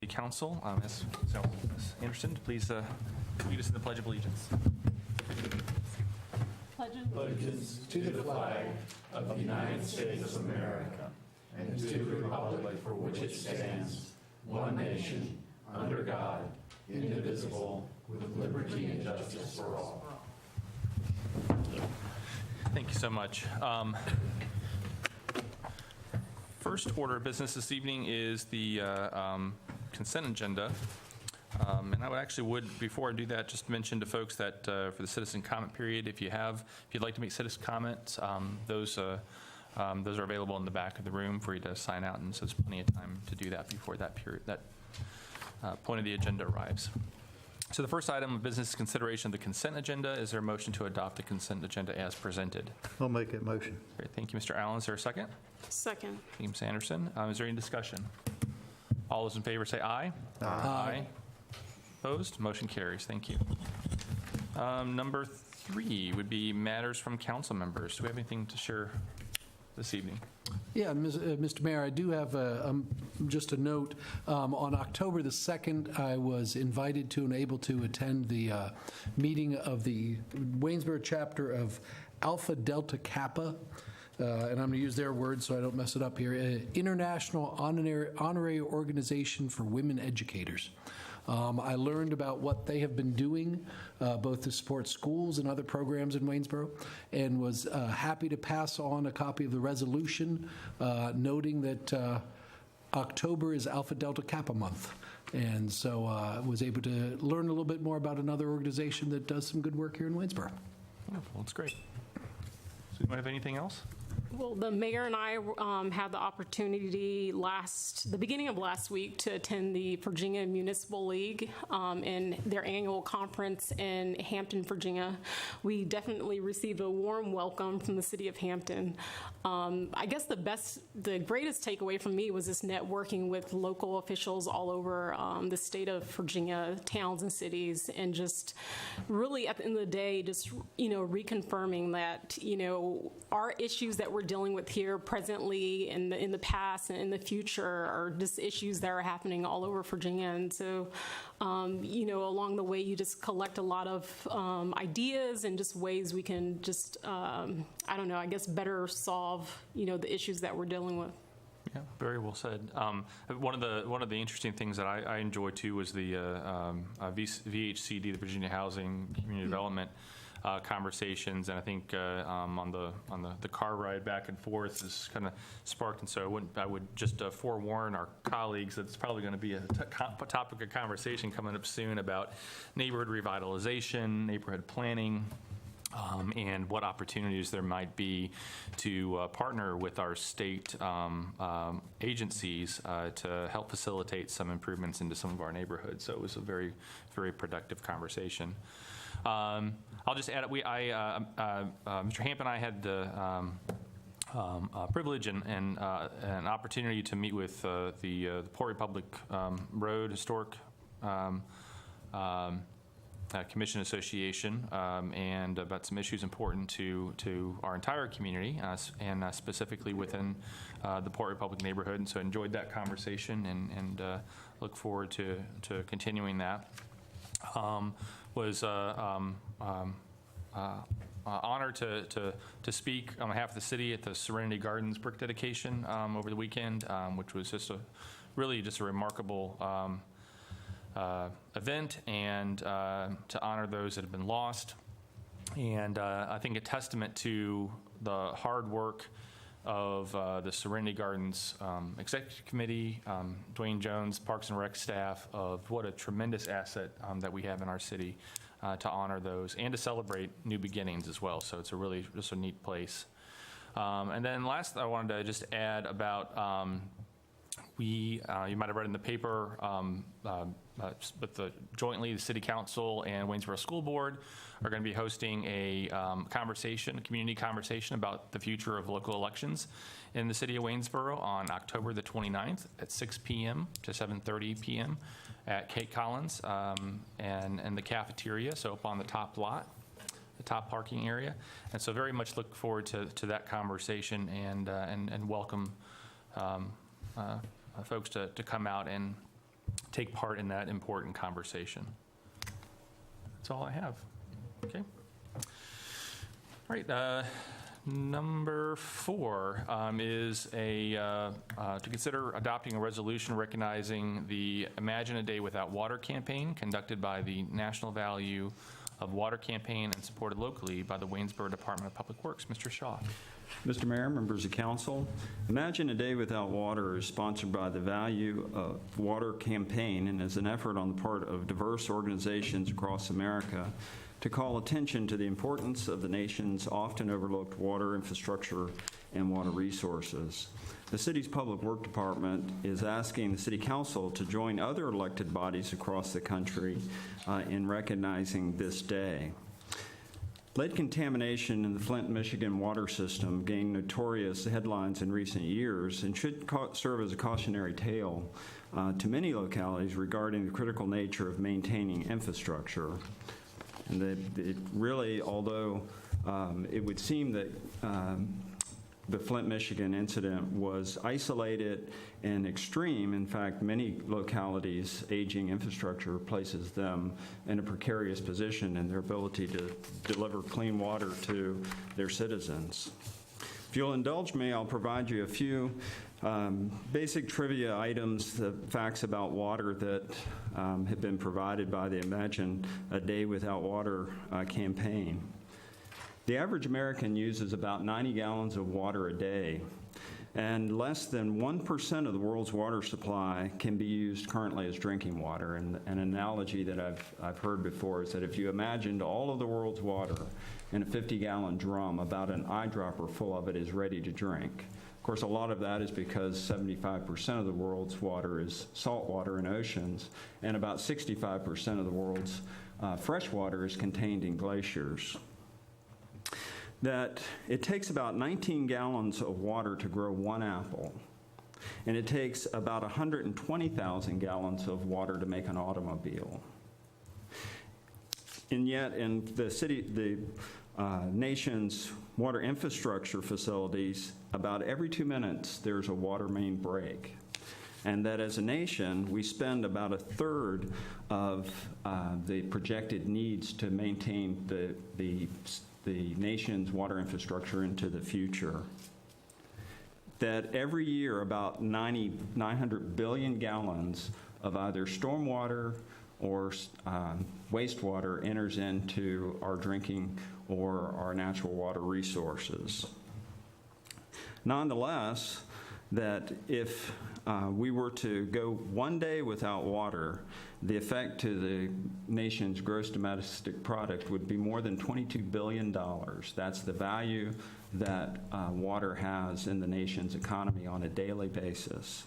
Council. Ms. Anderson, please lead us in the Pledge of Allegiance. Allegiance to the flag of the United States of America and to the republic for which it stands, one nation, under God, indivisible, with liberty and justice for all. Thank you so much. First order of business this evening is the consent agenda. And I would, before I do that, just mention to folks that for the citizen comment period, if you'd like to make citizen comments, those are available in the back of the room for you to sign out, and so there's plenty of time to do that before that point of the agenda arrives. So the first item of business is consideration of the consent agenda. Is there a motion to adopt the consent agenda as presented? I'll make that motion. Great, thank you, Mr. Allen. Is there a second? Second. Thank you, Ms. Anderson. Is there any discussion? All those in favor say aye. Aye. Opposed? Motion carries. Thank you. Number 3 would be matters from council members. Do we have anything to share this evening? Yeah, Mr. Mayor, I do have just a note. On October the 2nd, I was invited to and able to attend the meeting of the Waynesboro chapter of Alpha Delta Kappa, and I'm going to use their words so I don't mess it up here, International Honorary Organization for Women Educators. I learned about what they have been doing, both to support schools and other programs in Waynesboro, and was happy to pass on a copy of the resolution noting that October is Alpha Delta Kappa month. And so I was able to learn a little bit more about another organization that does some good work here in Waynesboro. Wonderful. That's great. So you have anything else? Well, the mayor and I had the opportunity the beginning of last week to attend the Virginia Municipal League in their annual conference in Hampton, Virginia. We definitely received a warm welcome from the city of Hampton. I guess the greatest takeaway from me was this networking with local officials all over the state of Virginia, towns and cities, and just really at the end of the day, just, reconfirming that, our issues that we're dealing with here presently and in the past and in the future are just issues that are happening all over Virginia. And so, along the way, you just collect a lot of ideas and just ways we can just, better solve, the issues that we're dealing with. Yeah, very well said. One of the interesting things that I enjoyed too was the VHCD, the Virginia Housing Community Development conversations, and I think on the car ride back and forth is kind of sparked. And so I would just forewarn our colleagues that it's probably going to be a topic of conversation coming up soon about neighborhood revitalization, neighborhood planning. And what opportunities there might be to partner with our state agencies to help facilitate some improvements into some of our neighborhoods. So it was a very, very productive conversation. I'll just add, Mr. Hamp and I had the privilege and an opportunity to meet with the Port Republic Road Historic Commission Association and about some issues important to our entire community and specifically within the Port Republic neighborhood. And so I enjoyed that conversation and look forward to continuing that. Was honored to speak on behalf of the city at the Serenity Gardens brick dedication over the weekend, which was just a remarkable event, and to honor those that have been lost. And I think a testament to the hard work of the Serenity Gardens Executive Committee, Dwayne Jones, Parks and Rec staff, of what a tremendous asset that we have in our city to honor those and to celebrate new beginnings as well. So it's just a neat place. And then last, I wanted to just add about you might have read in the paper, but jointly the City Council and Waynesboro School Board are going to be hosting a community conversation about the future of local elections in the city of Waynesboro on October the 29th at 6 p.m. to 7:30 p.m. at Kate Collins and the cafeteria, so up on the top lot, the top parking area. And so very much look forward to that conversation and welcome folks to come out and take part in that important conversation. That's all I have. Okay. All right. Number 4 is to consider adopting a resolution recognizing the Imagine a Day Without Water campaign conducted by the National Value of Water campaign and supported locally by the Waynesboro Department of Public Works. Mr. Shaw. Mr. Mayor, members of council, Imagine a Day Without Water is sponsored by the Value of Water campaign and is an effort on the part of diverse organizations across America to call attention to the importance of the nation's often overlooked water infrastructure and water resources. The city's Public Works Department is asking the City Council to join other elected bodies across the country in recognizing this day. Lead contamination in the Flint, Michigan water system gained notorious headlines in recent years and should serve as a cautionary tale to many localities regarding the critical nature of maintaining infrastructure. And it really, although it would seem that the Flint, Michigan incident was isolated and extreme, in fact, many localities' aging infrastructure places them in a precarious position in their ability to deliver clean water to their citizens. If you'll indulge me, I'll provide you a few basic trivia items, the facts about water that have been provided by the Imagine a Day Without Water campaign. The average American uses about 90 gallons of water a day, and less than 1% of the world's water supply can be used currently as drinking water. And an analogy that I've heard before is that if you imagined all of the world's water in a 50-gallon drum, about an eyedropper full of it is ready to drink. Of course, a lot of that is because 75% of the world's water is salt water in oceans, and about 65% of the world's fresh water is contained in glaciers. That it takes about 19 gallons of water to grow one apple, and it takes about 120,000 gallons of water to make an automobile. And yet, in the nation's water infrastructure facilities, about every 2 minutes there's a water main break. And that as a nation, we spend about a third of the projected needs to maintain the nation's water infrastructure into the future. That every year about 900 billion gallons of either stormwater or wastewater enters into our drinking or our natural water resources. Nonetheless, that if we were to go 1 day without water, the effect to the nation's gross domestic product would be more than $22 billion. That's the value that water has in the nation's economy on a daily basis.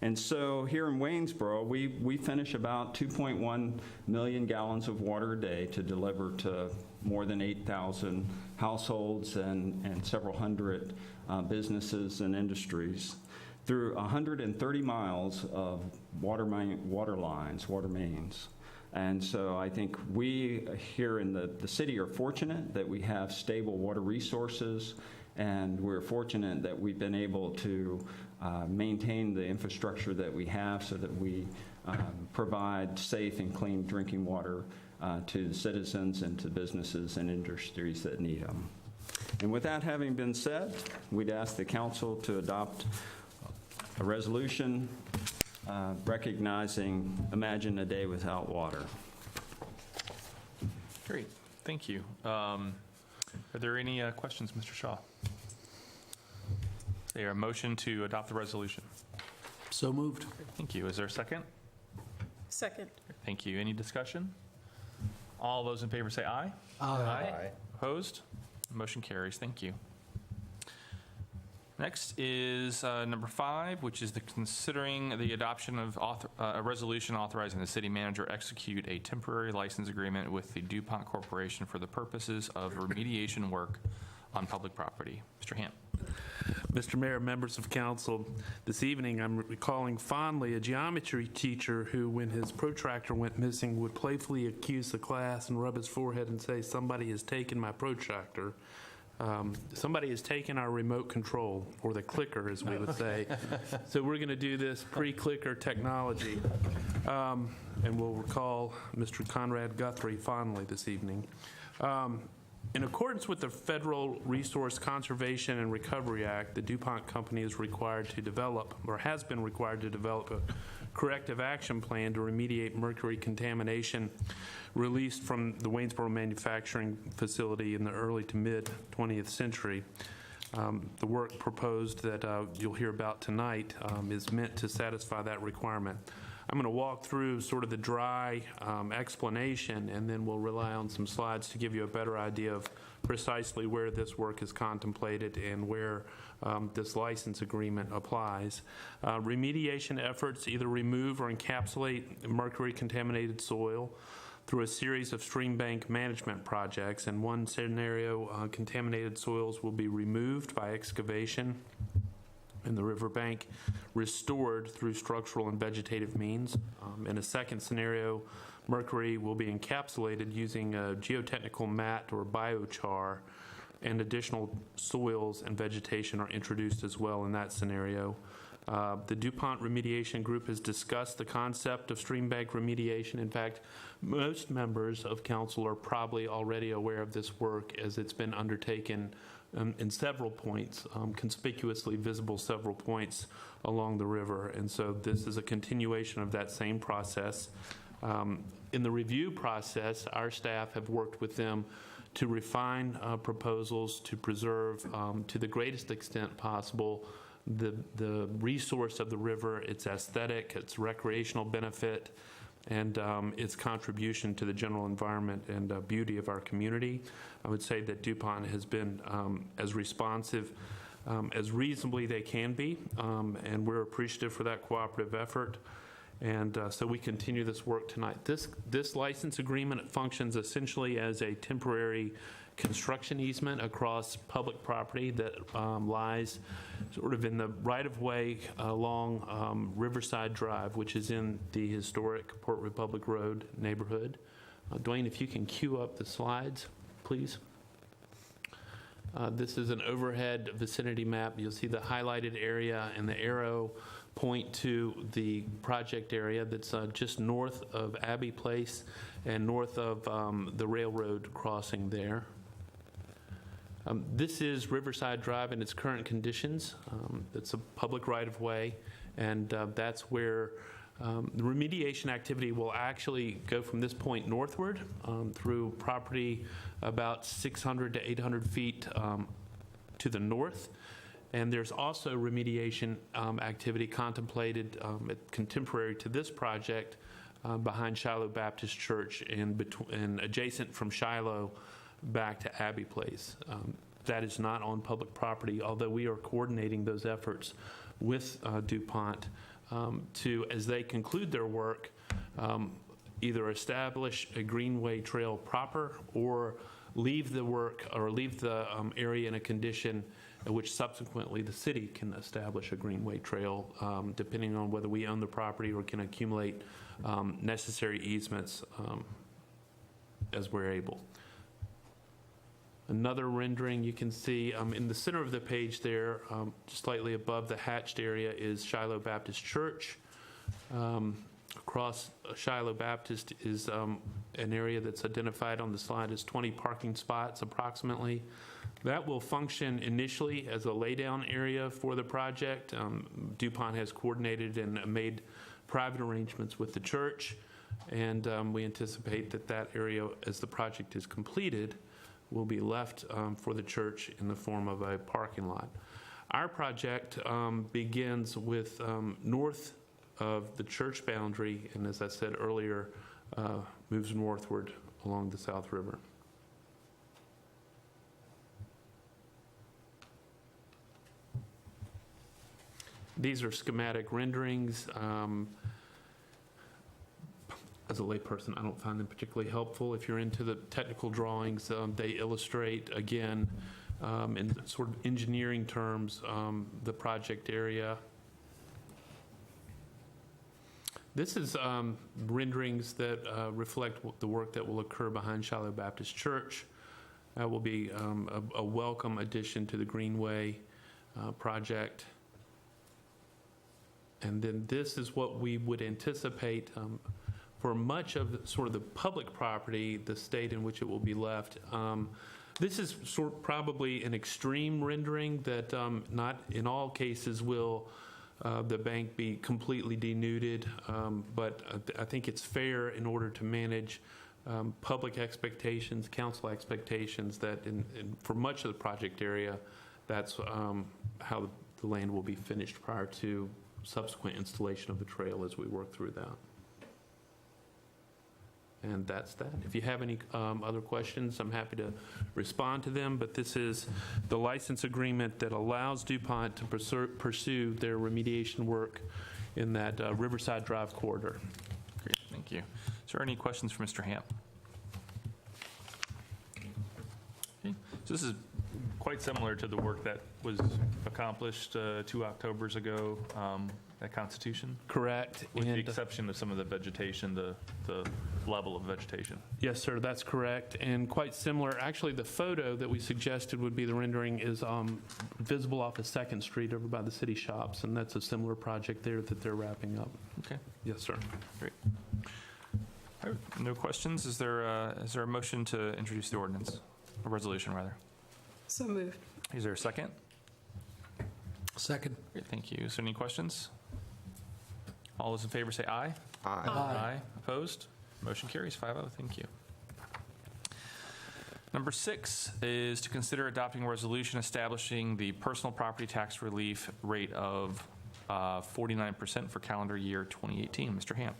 And so here in Waynesboro, we finish about 2.1 million gallons of water a day to deliver to more than 8,000 households and several hundred businesses and industries through 130 miles of water mains. And so I think we here in the city are fortunate that we have stable water resources, and we're fortunate that we've been able to maintain the infrastructure that we have so that we provide safe and clean drinking water to the citizens and to businesses and industries that need them. And with that having been said, we'd ask the council to adopt a resolution recognizing Imagine a Day Without Water. Great. Thank you. Are there any questions, Mr. Shaw? Is there a motion to adopt the resolution? So moved. Thank you. Is there a second? Second. Thank you. Any discussion? All those in favor say aye. Aye. Opposed? Motion carries. Thank you. Next is number 5, which is considering the adoption of a resolution authorizing the city manager execute a temporary license agreement with the DuPont Corporation for the purposes of remediation work on public property. Mr. Hamp. Mr. Mayor, members of council, this evening I'm recalling fondly a geometry teacher who, when his protractor went missing, would playfully accuse the class and rub his forehead and say, "Somebody has taken my protractor." Somebody has taken our remote control, or the clicker, as we would say. So we're going to do this pre-clicker technology. And we'll recall Mr. Conrad Guthrie fondly this evening. In accordance with the Federal Resource Conservation and Recovery Act, the DuPont Company is required to develop, or has been required to develop, a corrective action plan to remediate mercury contamination released from the Waynesboro manufacturing facility in the early to mid 20th century. The work proposed that you'll hear about tonight is meant to satisfy that requirement. I'm going to walk through sort of the dry explanation, and then we'll rely on some slides to give you a better idea of precisely where this work is contemplated and where this license agreement applies. Remediation efforts either remove or encapsulate mercury-contaminated soil through a series of stream bank management projects. In one scenario, contaminated soils will be removed by excavation in the riverbank, restored through structural and vegetative means. In a second scenario, mercury will be encapsulated using a geotechnical mat or biochar, and additional soils and vegetation are introduced as well in that scenario. The DuPont Remediation Group has discussed the concept of stream bank remediation. In fact, most members of council are probably already aware of this work, as it's been undertaken in several points, conspicuously visible several points along the river. And so this is a continuation of that same process. In the review process, our staff have worked with them to refine proposals to preserve to the greatest extent possible the resource of the river, its aesthetic, its recreational benefit, and its contribution to the general environment and beauty of our community. I would say that DuPont has been as responsive as reasonably they can be, and we're appreciative for that cooperative effort. And so we continue this work tonight. This license agreement functions essentially as a temporary construction easement across public property that lies sort of in the right-of-way along Riverside Drive, which is in the historic Port Republic Road neighborhood. Dwayne, if you can cue up the slides, please. This is an overhead vicinity map. You'll see the highlighted area and the arrow point to the project area that's just north of Abbey Place and north of the railroad crossing there. This is Riverside Drive in its current conditions. It's a public right-of-way, and that's where the remediation activity will actually go from this point northward through property about 600 to 800 feet to the north. And there's also remediation activity contemplated contemporary to this project behind Shiloh Baptist Church and adjacent from Shiloh back to Abbey Place. That is not on public property, although we are coordinating those efforts with DuPont to, as they conclude their work, either establish a greenway trail proper or leave the work or leave the area in a condition in which subsequently the city can establish a greenway trail, depending on whether we own the property or can accumulate necessary easements as we're able. Another rendering you can see in the center of the page there, just slightly above the hatched area, is Shiloh Baptist Church. Across Shiloh Baptist is an area that's identified on the slide as 20 parking spots approximately. That will function initially as a laydown area for the project. DuPont has coordinated and made private arrangements with the church, and we anticipate that that area, as the project is completed, will be left for the church in the form of a parking lot. Our project begins with north of the church boundary, and as I said earlier, moves northward along the South River. These are schematic renderings. As a layperson, I don't find them particularly helpful. If you're into the technical drawings, they illustrate, again, in sort of engineering terms, the project area. This is renderings that reflect the work that will occur behind Shiloh Baptist Church. That will be a welcome addition to the Greenway project. And then this is what we would anticipate for much of sort of the public property, the state in which it will be left. This is probably an extreme rendering that not in all cases will the bank be completely denuded, but I think it's fair in order to manage public expectations, council expectations, that for much of the project area, that's how the land will be finished prior to subsequent installation of the trail as we work through that. And that's that. If you have any other questions, I'm happy to respond to them, but this is the license agreement that allows DuPont to pursue their remediation work in that Riverside Drive corridor. Great, thank you. Is there any questions for Mr. Hamp? Okay. So this is quite similar to the work that was accomplished 2 Octobers ago at Constitution? Correct. With the And, exception of some of the vegetation, the level of vegetation. yes, sir, that's correct. And quite similar, actually, the photo that we suggested would be the rendering is visible off of 2nd Street over by the city shops, and that's a similar project there that they're wrapping up. Okay, Yes, sir. great. All right, no questions. Is there a motion to introduce the ordinance, a resolution rather? So moved. Is there a second? Second. Great, thank you. Is there any questions? All those in favor say aye. Aye. Opposed? Motion carries 5-0. Thank you. Number 6 is to consider adopting a resolution establishing the personal property tax relief rate of 49% for calendar year 2018. Mr. Hamp.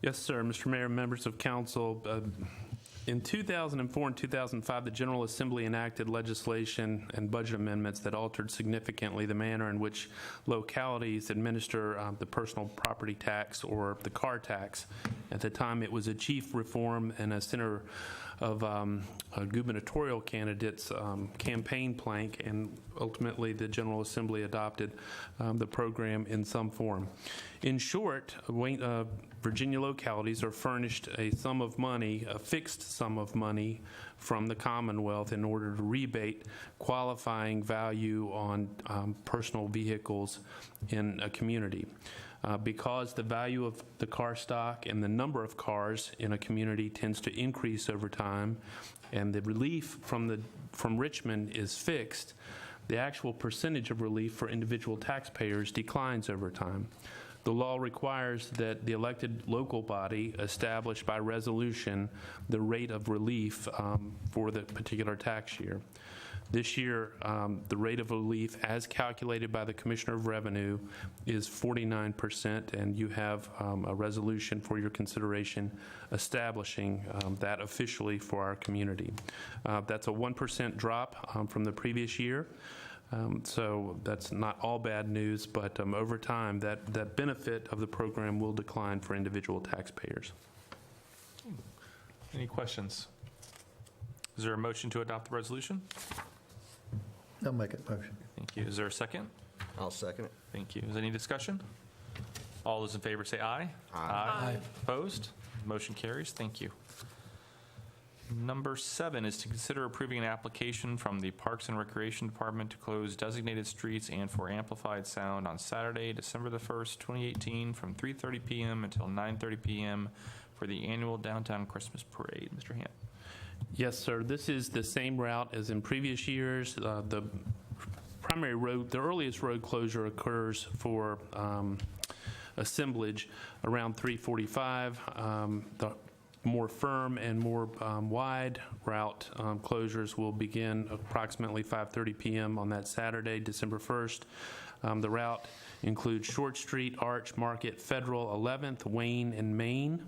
Yes, sir. Mr. Mayor, members of council, in 2004 and 2005, the General Assembly enacted legislation and budget amendments that altered significantly the manner in which localities administer the personal property tax or the car tax. At the time, it was a chief reform and a center of a gubernatorial candidate's campaign plank, and ultimately the General Assembly adopted the program in some form. In short, Virginia localities are furnished a sum of money, a fixed sum of money from the Commonwealth in order to rebate qualifying value on personal vehicles in a community. Because the value of the car stock and the number of cars in a community tends to increase over time, and the relief from Richmond is fixed, the actual percentage of relief for individual taxpayers declines over time. The law requires that the elected local body establish by resolution the rate of relief for the particular tax year. This year, the rate of relief as calculated by the Commissioner of Revenue is 49%, and you have a resolution for your consideration establishing that officially for our community. That's a 1% drop from the previous year. So that's not all bad news, but over time, that benefit of the program will decline for individual taxpayers. Any questions? Is there a motion to adopt the resolution? I'll make it motion. Thank you. Is there a second? I'll second it. Thank you. Is there any discussion? All those in favor say aye. Aye. Opposed? Motion carries. Thank you. Number 7 is to consider approving an application from the Parks and Recreation Department to close designated streets and for amplified sound on Saturday, December the 1st, 2018, from 3:30 p.m. until 9:30 p.m. for the annual Downtown Christmas Parade. Mr. Hamp. Yes, sir. This is the same route as in previous years. The primary road, the earliest road closure occurs for assemblage around 3:45. The more firm and more wide route closures will begin approximately 5:30 p.m. on that Saturday, December 1st. The route includes Short Street, Arch, Market, Federal, 11th, Wayne, and Main.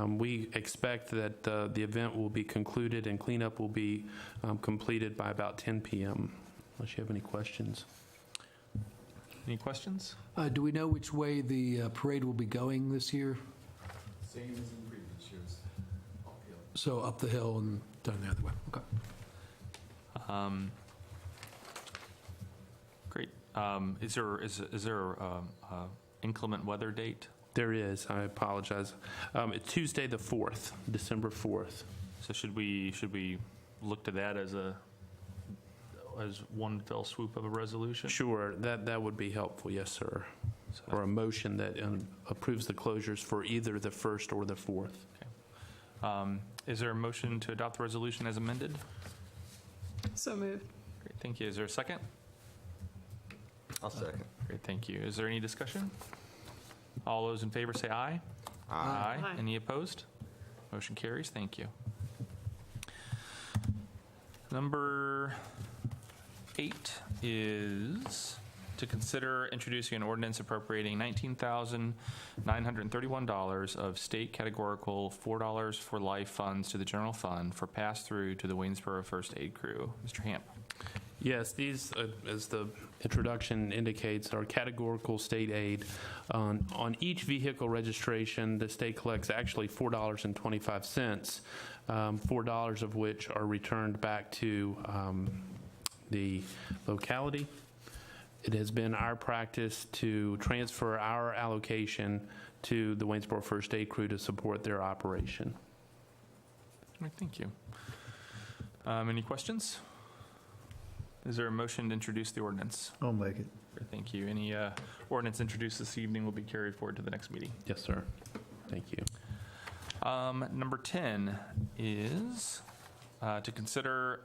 We expect that the event will be concluded and cleanup will be completed by about 10 p.m. Unless you have any questions. Any questions? Do we know which way the parade will be going this year? Same as in previous years. Uphill. So up the hill and down the other way. Okay. Great. Is there inclement weather date? There is. I apologize. It's Tuesday the 4th, December 4th. So should we look to that as one fell swoop of a resolution? Sure, that would be helpful, yes, sir. Or a motion that approves the closures for either the 1st or the 4th. Is there a motion to adopt the resolution as amended? So moved. Great, thank you. Is there a second? I'll second. Great, thank you. Is there any discussion? All those in favor say aye. Aye. Any opposed? Motion carries. Thank you. Number 8 is to consider introducing an ordinance appropriating $19,931 of state categorical $4 for life funds to the general fund for pass-through to the Waynesboro First Aid Crew. Mr. Hamp. Yes, these, as the introduction indicates, are categorical state aid. On each vehicle registration, the state collects actually $4.25, $4 of which are returned back to the locality. It has been our practice to transfer our allocation to the Waynesboro First Aid Crew to support their operation. All right, thank you. Any questions? Is there a motion to introduce the ordinance? I'll make it. Great, thank you. Any ordinance introduced this evening will be carried forward to the next meeting. Yes, sir. Thank you. Number 10 is to consider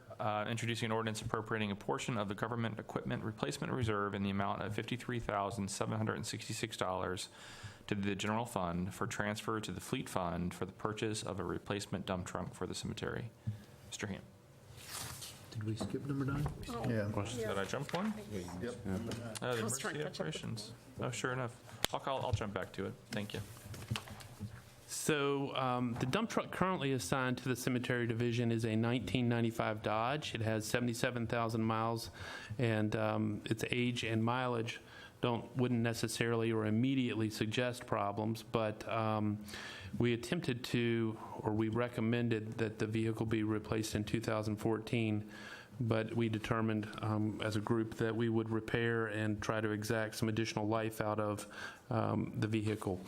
introducing an ordinance appropriating a portion of the government equipment replacement reserve in the amount of $53,766 to the general fund for transfer to the fleet fund for the purchase of a replacement dump truck for the cemetery. Mr. Ham. Did we skip number 9? Yeah. Did I jump one? Yep. The I was trying emergency to catch up. operations. Oh, sure enough. I'll jump back to it. Thank you. So the dump truck currently assigned to the cemetery division is a 1995 Dodge. It has 77,000 miles, and its age and mileage wouldn't necessarily or immediately suggest problems, but we attempted to, or we recommended that the vehicle be replaced in 2014, but we determined as a group that we would repair and try to exact some additional life out of the vehicle.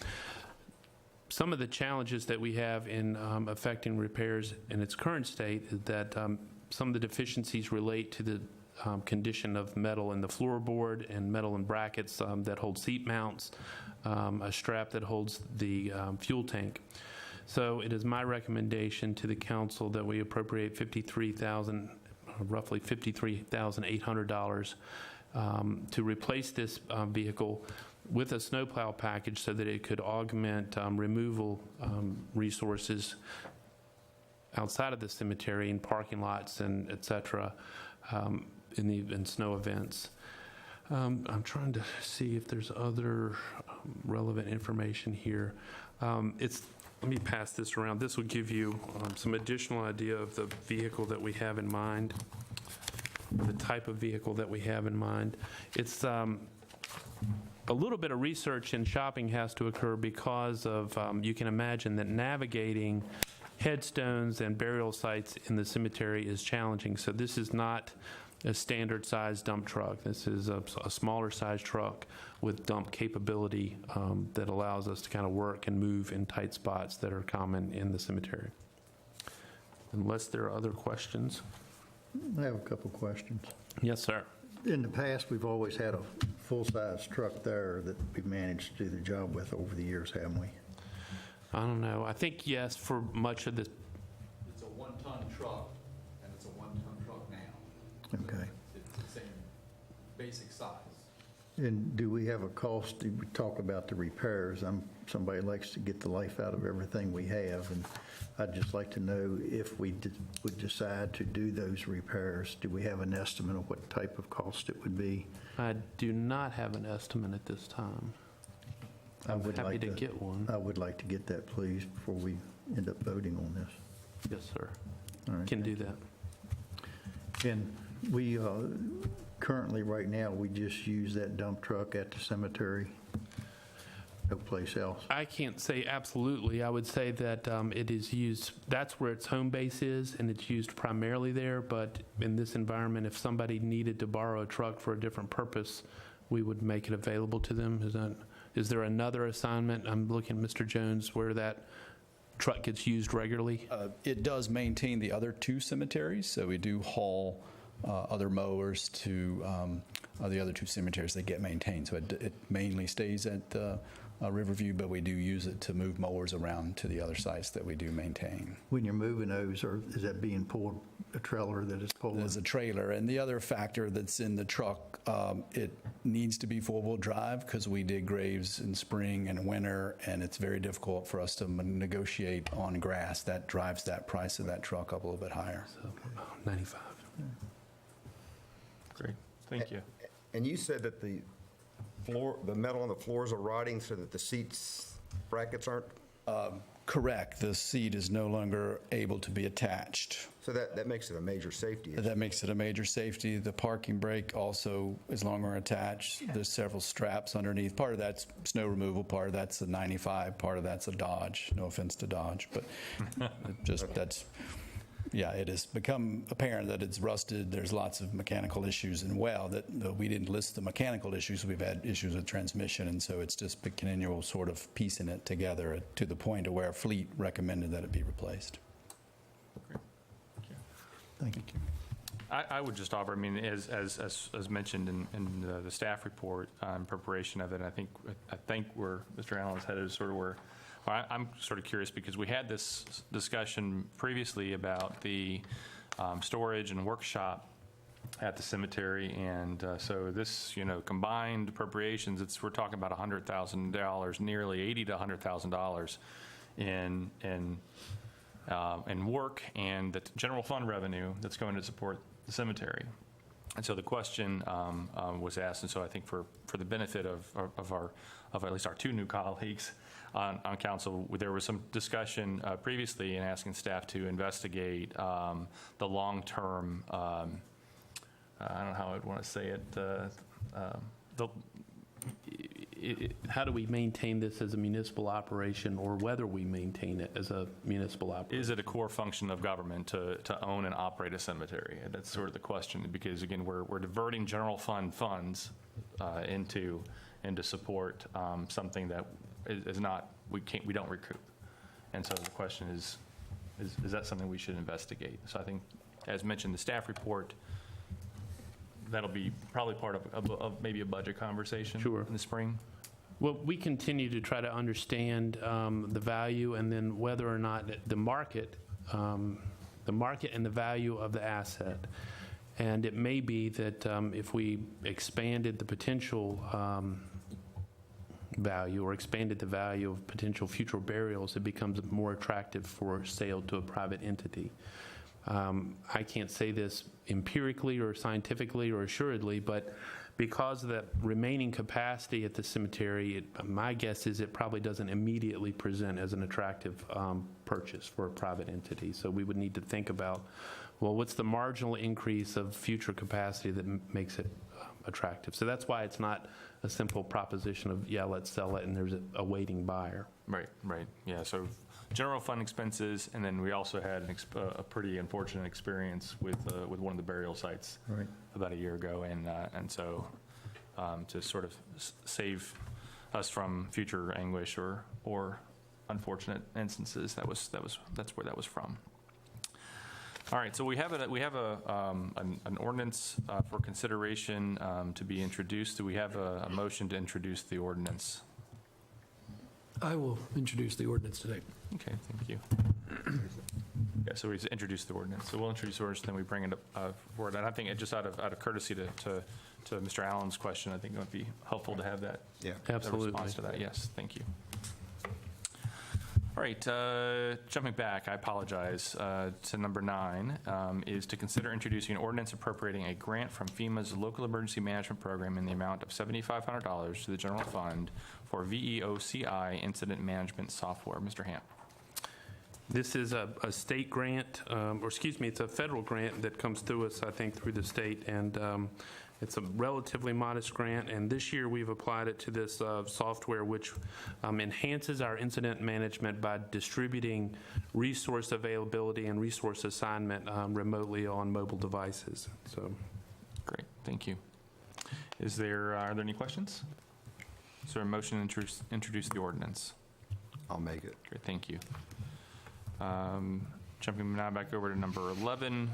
Some of the challenges that we have in affecting repairs in its current state is that some of the deficiencies relate to the condition of metal in the floorboard and metal in brackets that hold seat mounts, a strap that holds the fuel tank. So it is my recommendation to the council that we appropriate roughly $53,800 to replace this vehicle with a snowplow package so that it could augment removal resources outside of the cemetery in parking lots and et cetera in snow events. I'm trying to see if there's other relevant information here. Let me pass this around. This will give you some additional idea of the vehicle that we have in mind, the type of vehicle that we have in mind. It's a little bit of research and shopping has to occur because of, you can imagine that navigating headstones and burial sites in the cemetery is challenging. So this is not a standard size dump truck. This is a smaller size truck with dump capability that allows us to kind of work and move in tight spots that are common in the cemetery. Unless there are other questions. I have a couple questions. Yes, sir. In the past, we've always had a full-size truck there that we've managed to do the job with over the years, haven't we? I don't know. I think yes for much of this. It's a 1-ton truck, and it's a 1-ton truck now. Okay. It's the same basic size. And do we have a cost? We talk about the repairs. Somebody likes to get the life out of everything we have, and I'd just like to know if we would decide to do those repairs, do we have an estimate of what type of cost it would be? I do not have an estimate at this time. I'm happy to get one. I would like to get that, please, before we end up voting on this. Yes, sir. All right, Can do that. And we currently, right now, we just use that dump truck at the cemetery, no place else. I can't say absolutely. I would say that it is used, that's where its home base is, and it's used primarily there. But in this environment, if somebody needed to borrow a truck for a different purpose, we would make it available to them. Is there another assignment? I'm looking at Mr. Jones where that truck gets used regularly? It does maintain the other two cemeteries, so we do haul other mowers to the other two cemeteries that get maintained. So it mainly stays at Riverview, but we do use it to move mowers around to the other sites that we do maintain. When you're moving those, or is that being pulled, a trailer that is pulled? There's a trailer, and the other factor that's in the truck, it needs to be four-wheel drive because we dig graves in spring and winter, and it's very difficult for us to negotiate on grass. That drives that price of that truck up a little bit higher. So, 95. Great, thank you. And you said that the metal on the floors are rotting so that the seats brackets aren't? Correct. The seat is no longer able to be attached. So that makes it a major safety issue. That makes it a major safety. The parking brake also is longer attached. There's several straps underneath. Part of that's snow removal, part of that's a 95, part of that's a Dodge. No offense to Dodge, but just that's, yeah, it has become apparent that it's rusted. There's lots of mechanical issues, and we didn't list the mechanical issues. We've had issues with transmission, and so it's just a continual sort of piecing it together to the point of where Fleet recommended that it be replaced. Thank you. I would just offer, I mean, as mentioned in the staff report in preparation of it, I think where Mr. Allen's headed is sort of where I'm sort of curious, because we had this discussion previously about the storage and workshop at the cemetery, and so this, combined appropriations, we're talking about $100,000, nearly $80,000 to $100,000 in work and the general fund revenue that's going to support the cemetery. And so the question was asked, and so I think for the benefit of at least our two new colleagues on council, there was some discussion previously in asking staff to investigate the long-term, I don't know how I'd want to say it, How do we maintain this as a municipal operation, or whether we maintain it as a municipal operation? Is it a core function of government to own and operate a cemetery? And that's sort of the question, because again, we're diverting general fund funds into support something that is not, we don't recoup. And so the question is that something we should investigate? So I think, as mentioned, the staff report, that'll be probably part of maybe a budget conversation in the spring. Well, we continue to try to understand the value, and then whether or not the market and the value of the asset. And it may be that if we expanded the potential value, or expanded the value of potential future burials, it becomes more attractive for sale to a private entity. I can't say this empirically or scientifically or assuredly, but because of the remaining capacity at the cemetery, my guess is it probably doesn't immediately present as an attractive purchase for a private entity. So we would need to think about, well, what's the marginal increase of future capacity that makes it attractive? So that's why it's not a simple proposition of, yeah, let's sell it and there's a waiting buyer. Right. Yeah, so general fund expenses, and then we also had a pretty unfortunate experience with one of the burial sites about a year ago, and so to sort of save us from future anguish or unfortunate instances, that's where that was from. All right, so we have an ordinance for consideration to be introduced. Do we have a motion to introduce the ordinance? I will introduce the ordinance today. Okay, thank you. Yeah, so we introduced the ordinance. So we'll introduce the ordinance, then we bring it up forward. And I think it just out of courtessy to Mr. Allen's question, I think it would be helpful to have that. Yeah, absolutely. Response to that. Yes, thank you. All right, jumping back, I apologize, to number 9, is to consider introducing an ordinance appropriating a grant from FEMA's Local Emergency Management Program in the amount of $7,500 to the general fund for VEOCI incident management software. Mr. Hamp. This is a state grant, it's a federal grant that comes through us, I think, through the state, and it's a relatively modest grant, and this year we've applied it to this software, which enhances our incident management by distributing resource availability and resource assignment remotely on mobile devices. So, great, thank you. Are there any questions? Is there a motion to introduce the ordinance? I'll make it. Great, thank you. Jumping now back over to number 11,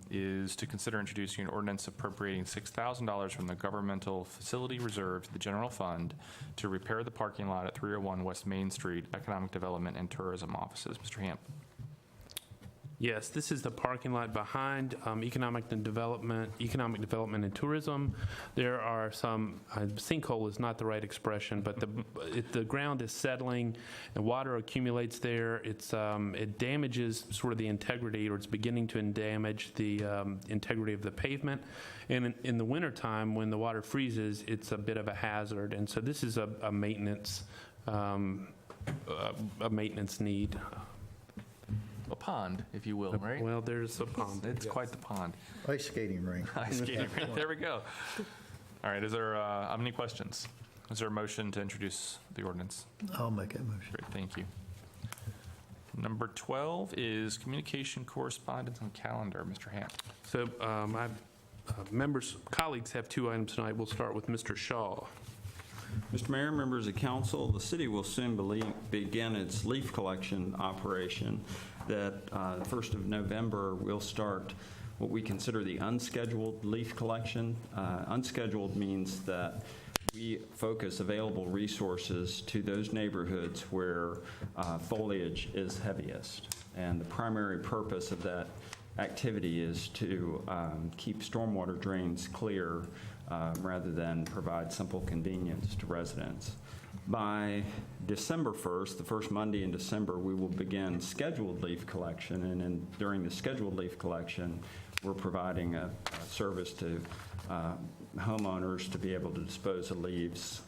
is to consider introducing an ordinance appropriating $6,000 from the governmental facility reserve to the general fund to repair the parking lot at 301 West Main Street, Economic Development and Tourism Offices. Mr. Hamp. Yes, this is the parking lot behind Economic Development and Tourism. There are some, sinkhole is not the right expression, but the ground is settling and water accumulates there. It damages sort of the integrity, or it's beginning to damage the integrity of the pavement. And in the wintertime, when the water freezes, it's a bit of a hazard. And so this is a maintenance need. A pond, if you will, right? Well, there's a pond. It's quite the pond. Ice skating rink. Ice skating rink. There we go. All right. Is there any questions? Is there a motion to introduce the ordinance? I'll make that motion. Great. Thank you. Number 12 is communication correspondence and calendar. Mr. Hamp. So colleagues have two items tonight. We'll start with Mr. Shaw. Mr. Mayor, members of council, the city will soon begin its leaf collection operation that 1st of November will start what we consider the unscheduled leaf collection. Unscheduled means that we focus available resources to those neighborhoods where foliage is heaviest. And the primary purpose of that activity is to keep stormwater drains clear rather than provide simple convenience to residents. By December 1st, the first Monday in December, we will begin scheduled leaf collection, and during the scheduled leaf collection, we're providing a service to homeowners to be able to dispose of leaves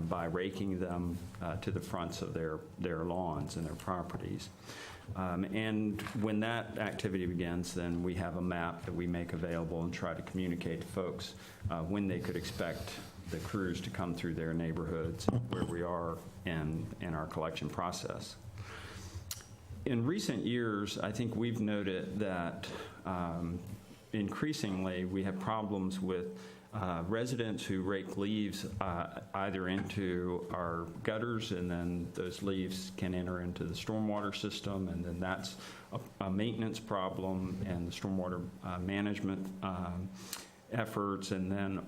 by raking them to the fronts of their lawns and their properties. And when that activity begins, then we have a map that we make available and try to communicate to folks when they could expect the crews to come through their neighborhoods where we are in our collection process. In recent years, I think we've noted that increasingly we have problems with residents who rake leaves either into our gutters, and then those leaves can enter into the stormwater system, and then that's a maintenance problem and the stormwater management efforts, and then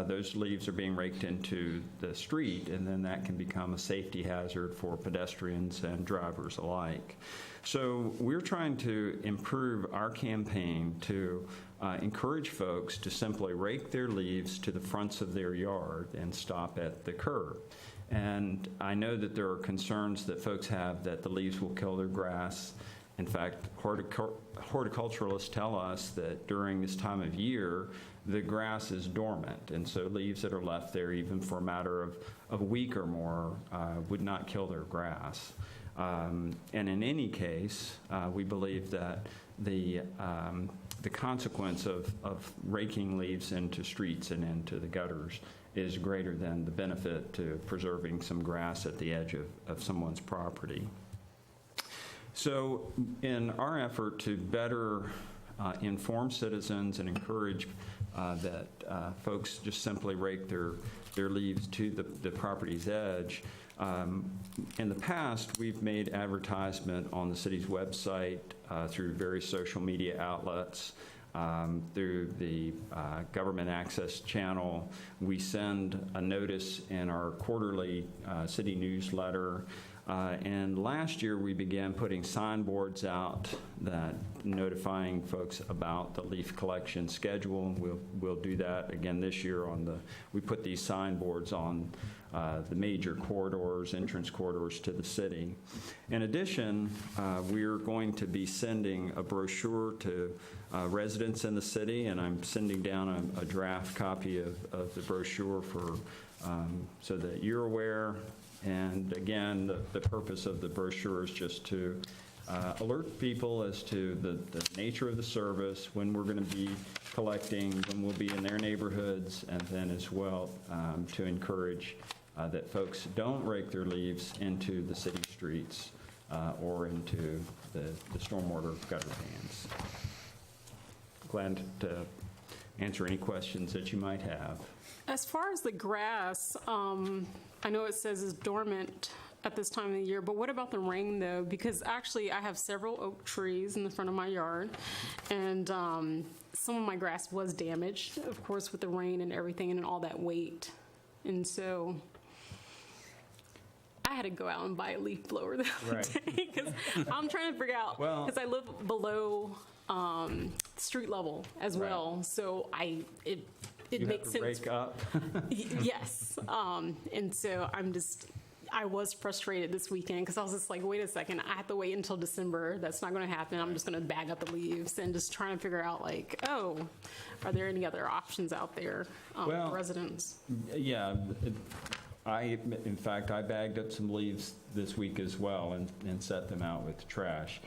those leaves are being raked into the street, and then that can become a safety hazard for pedestrians and drivers alike. So we're trying to improve our campaign to encourage folks to simply rake their leaves to the fronts of their yard and stop at the curb. And I know that there are concerns that folks have that the leaves will kill their grass. In fact, horticulturalists tell us that during this time of year, the grass is dormant, and so leaves that are left there even for a matter of a week or more would not kill their grass. And in any case, we believe that the consequence of raking leaves into streets and into the gutters is greater than the benefit to preserving some grass at the edge of someone's property. So in our effort to better inform citizens and encourage that folks just simply rake their leaves to the property's edge, in the past, we've made advertisement on the city's website through various social media outlets, through the government access channel. We send a notice in our quarterly city newsletter. And last year, we began putting signboards out that notifying folks about the leaf collection schedule. We'll do that again this year. We put these signboards on the major corridors, entrance corridors to the city. In addition, we're going to be sending a brochure to residents in the city, and I'm sending down a draft copy of the brochure so that you're aware. And again, the purpose of the brochure is just to alert people as to the nature of the service, when we're going to be collecting, when we'll be in their neighborhoods, and then as well to encourage that folks don't rake their leaves into the city streets or into the stormwater gutter pans. Glad to answer any questions that you might have. As far as the grass, I know it says it's dormant. at this time of the year, but what about the rain though? Because actually I have several oak trees in the front of my yard, and some of my grass was damaged, of course, with the rain and everything and all that weight. And so I had to go out and buy a leaf blower the other day because I'm trying to figure out, because I live below street level as well. So it makes sense. Rake up. Yes. And so I was frustrated this weekend because I was just like, wait a second, I have to wait until December. That's not going to happen. I'm just going to bag up the leaves and just trying to figure out, like, oh, are there any other options out there for residents? Yeah. In fact, I bagged up some leaves this week as well and set them out with trash.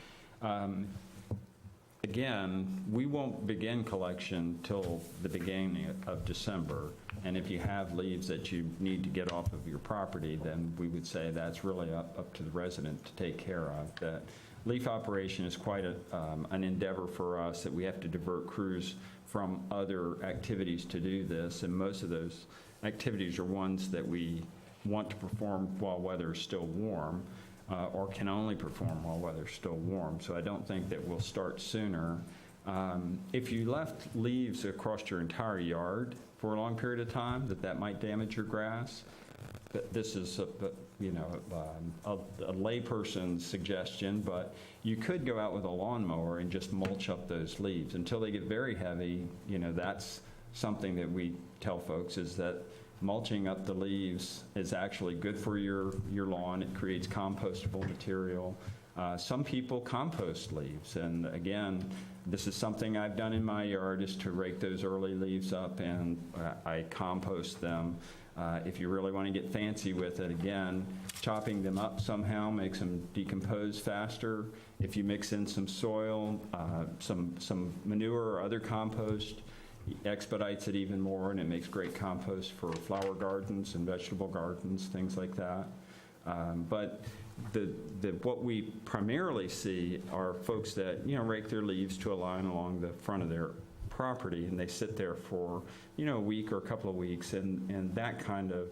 Again, we won't begin collection till the beginning of December, and if you have leaves that you need to get off of your property, then we would say that's really up to the resident to take care of. That leaf operation is quite an endeavor for us, that we have to divert crews from other activities to do this, and most of those activities are ones that we want to perform while weather is still warm, or can only perform while weather's still warm. So I don't think that we'll start sooner. If you left leaves across your entire yard for a long period of time, that might damage your grass. But this is a layperson's suggestion, but you could go out with a lawnmower and just mulch up those leaves until they get very heavy. That's something that we tell folks, is that mulching up the leaves is actually good for your lawn. It creates compostable material. Some people compost leaves, and again, this is something I've done in my yard, is to rake those early leaves up and I compost them. If you really want to get fancy with it, again, chopping them up somehow makes them decompose faster. If you mix in some soil, some manure or other compost, expedites it even more, and it makes great compost for flower gardens and vegetable gardens, things like that. But what we primarily see are folks that rake their leaves to a line along the front of their property, and they sit there for a week or a couple of weeks, and that kind of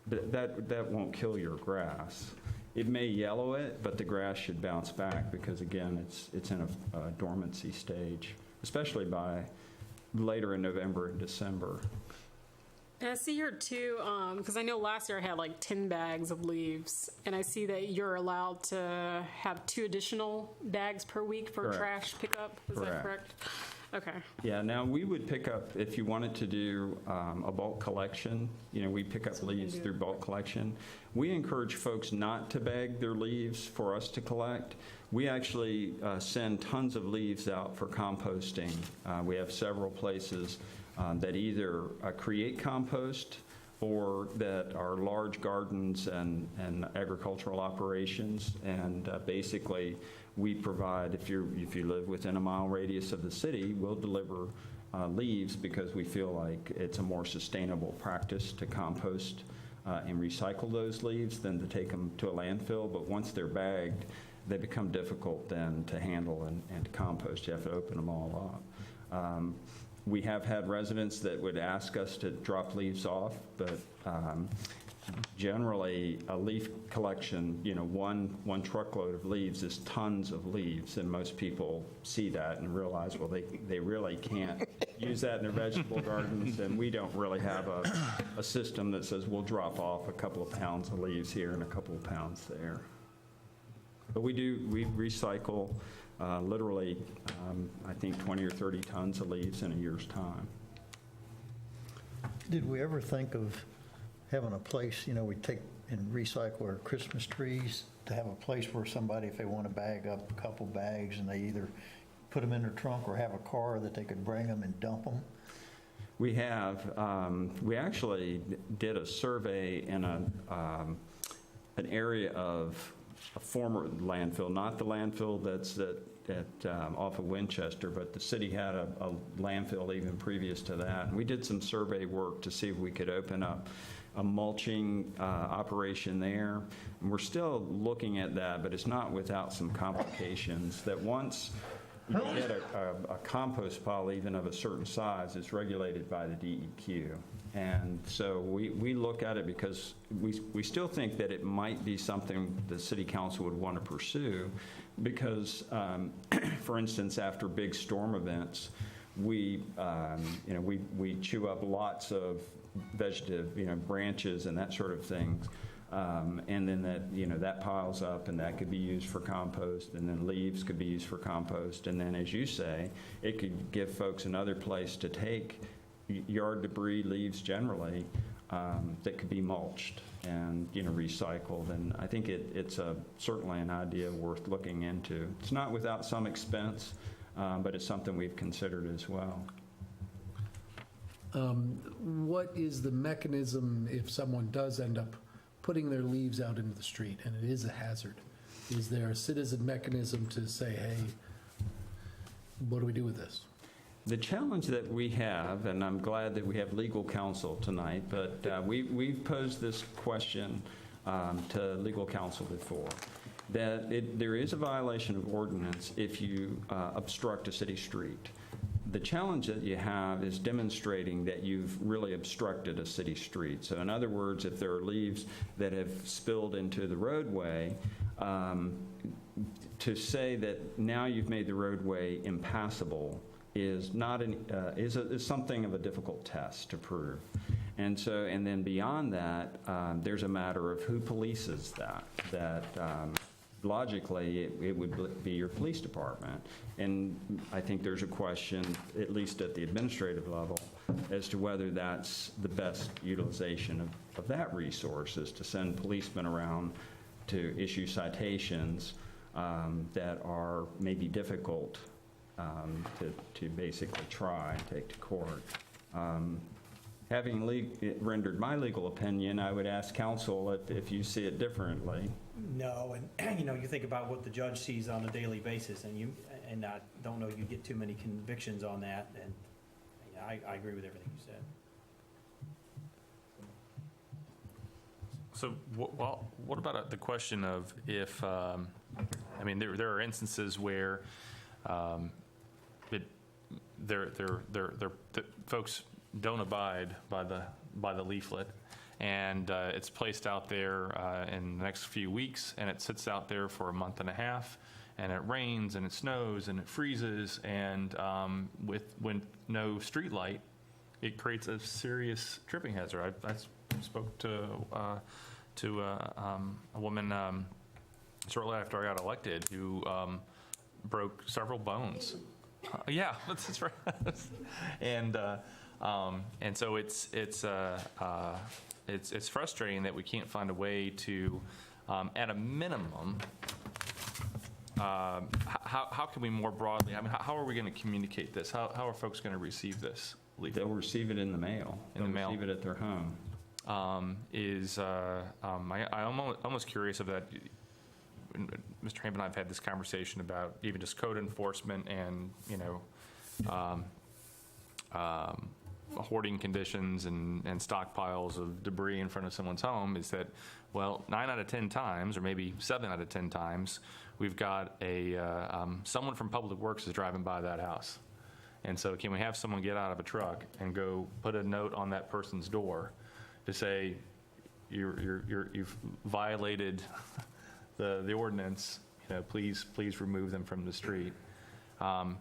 that won't kill your grass. It may yellow it, but the grass should bounce back because, again, it's in a dormancy stage, especially by later in November and December. And I see here too, because I know last year I had like 10 bags of leaves, and I see that you're allowed to have 2 additional bags per week for trash pickup. Is that correct? Okay. Yeah, now we would pick up, if you wanted to do a bulk collection, we pick up leaves through bulk collection. We encourage folks not to bag their leaves for us to collect. We actually send tons of leaves out for composting. We have several places that either create compost or that are large gardens and agricultural operations, and basically we provide, if you live within a mile radius of the city, we'll deliver leaves because we feel like it's a more sustainable practice to compost and recycle those leaves than to take them to a landfill. But once they're bagged, they become difficult then to handle and to compost. You have to open them all up. We have had residents that would ask us to drop leaves off, but generally a leaf collection, one truckload of leaves is tons of leaves, and most people see that and realize, well, they really can't use that in their vegetable gardens, and we don't really have a system that says we'll drop off a couple of pounds of leaves here and a couple of pounds there. But we recycle literally, I think 20 or 30 tons of leaves in a year's time. Did we ever think of having a place, we take and recycle our Christmas trees, to have a place where somebody, if they want to bag up a couple bags, and they either put them in their trunk or have a car that they could bring them and dump them? We have. We actually did a survey in an area of a former landfill, not the landfill that's off of Winchester, but the city had a landfill even previous to that. And we did some survey work to see if we could open up a mulching operation there. And we're still looking at that, but it's not without some complications. That once you get a compost pile even of a certain size, it's regulated by the DEQ. And so we look at it because we still think that it might be something the city council would want to pursue because, for instance, after big storm events, we chew up lots of vegetative, branches and that sort of things. And then that piles up and that could be used for compost, and then leaves could be used for compost. And then, as you say, it could give folks another place to take yard debris, leaves generally, that could be mulched and, recycled. And I think it's certainly an idea worth looking into. It's not without some expense, but it's something we've considered as well. What is the mechanism if someone does end up putting their leaves out into the street and it is a hazard? Is there a citizen mechanism to say, hey, what do we do with this? The challenge that we have, and I'm glad that we have legal counsel tonight, but we've posed this question to legal counsel before, that there is a violation of ordinance if you obstruct a city street. The challenge that you have is demonstrating that you've really obstructed a city street. So in other words, if there are leaves that have spilled into the roadway, to say that now you've made the roadway impassable is something of a difficult test to prove. And then beyond that, there's a matter of who polices that logically, it would be your police department. And I think there's a question, at least at the administrative level, as to whether that's the best utilization of that resource, is to send policemen around to issue citations that are maybe difficult to basically try and take to court. Having rendered my legal opinion, I would ask counsel if you see it differently. No, and you think about what the judge sees on a daily basis, and I don't know you get too many convictions on that, and I agree with everything you said. So, what about the question of if, there are instances where folks don't abide by the leaflet, and it's placed out there in the next few weeks, and it sits out there for a month and a half, and it rains and it snows and it freezes, and when no street light, it creates a serious tripping hazard. I spoke to a woman shortly after I got elected who broke several bones. Yeah, that's right. And so it's frustrating that we can't find a way to, at a minimum, how can we more broadly? How are we going to communicate this? How are folks going to receive this? They'll receive it in the mail. They'll receive it at their home. I'm almost curious of that. Mr. Ham and I have had this conversation about even just code enforcement and, hoarding conditions and stockpiles of debris in front of someone's home, is that, 9 out of 10 times, or maybe 7 out of 10 times, we've got someone from Public Works is driving by that house. And so can we have someone get out of a truck and go put a note on that person's door to say, you've violated the ordinance, please remove them from the street. And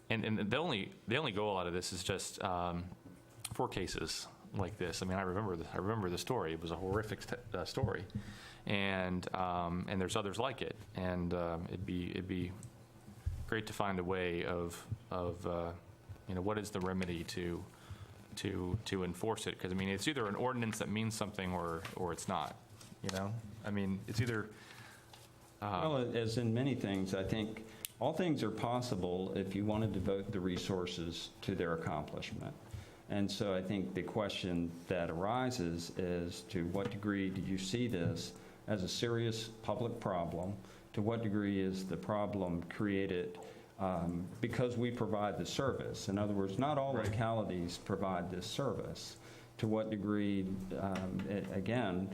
the only goal out of this is just 4 cases like this. I remember the story. It was a horrific story, and there's others like it. And it'd be great to find a way of what is the remedy to enforce it? Because it's either an ordinance that means something or it's not. It's either. Well, as in many things, I think all things are possible if you want to devote the resources to their accomplishment. And so I think the question that arises is, to what degree do you see this as a serious public problem? To what degree is the problem created because we provide the service? In other words, not all localities provide this service. To what degree, again,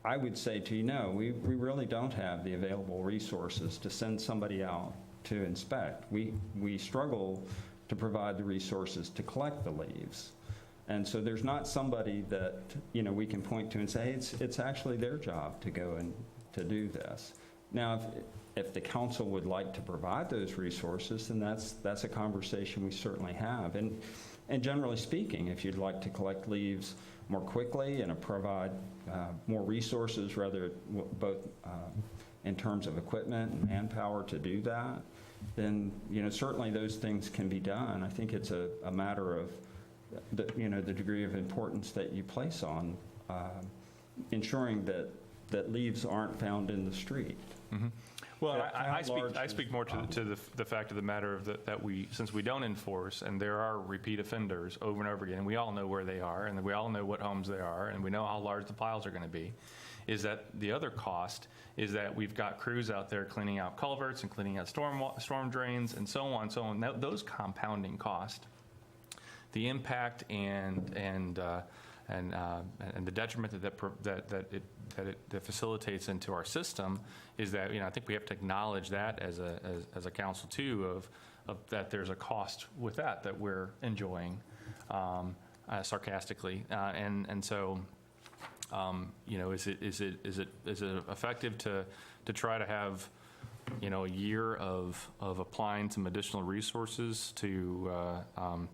I would say to you, no, we really don't have the available resources to send somebody out to inspect. We struggle to provide the resources to collect the leaves. And so there's not somebody that, we can point to and say, hey, it's actually their job to go and to do this. Now, if the council would like to provide those resources, then that's a conversation we certainly have. And generally speaking, if you'd like to collect leaves more quickly and provide more resources, rather both in terms of equipment and manpower to do that, then certainly those things can be done. I think it's a matter of the degree of importance that you place on ensuring that leaves aren't found in the street. Mm-hmm. Well, How I speak more to the fact of the matter of that since we don't enforce, and there are repeat offenders over and over again, we all know where they are, and we all know what homes they are, and we know how large the piles are going to be, is that the other cost is that we've got crews out there cleaning out culverts and cleaning out storm drains and so on. Those compounding costs, the impact and the detriment that facilitates into our system is that I think we have to acknowledge that as a council too of that there's a cost with that we're enjoying sarcastically and so is it effective to try to have a year of applying some additional resources to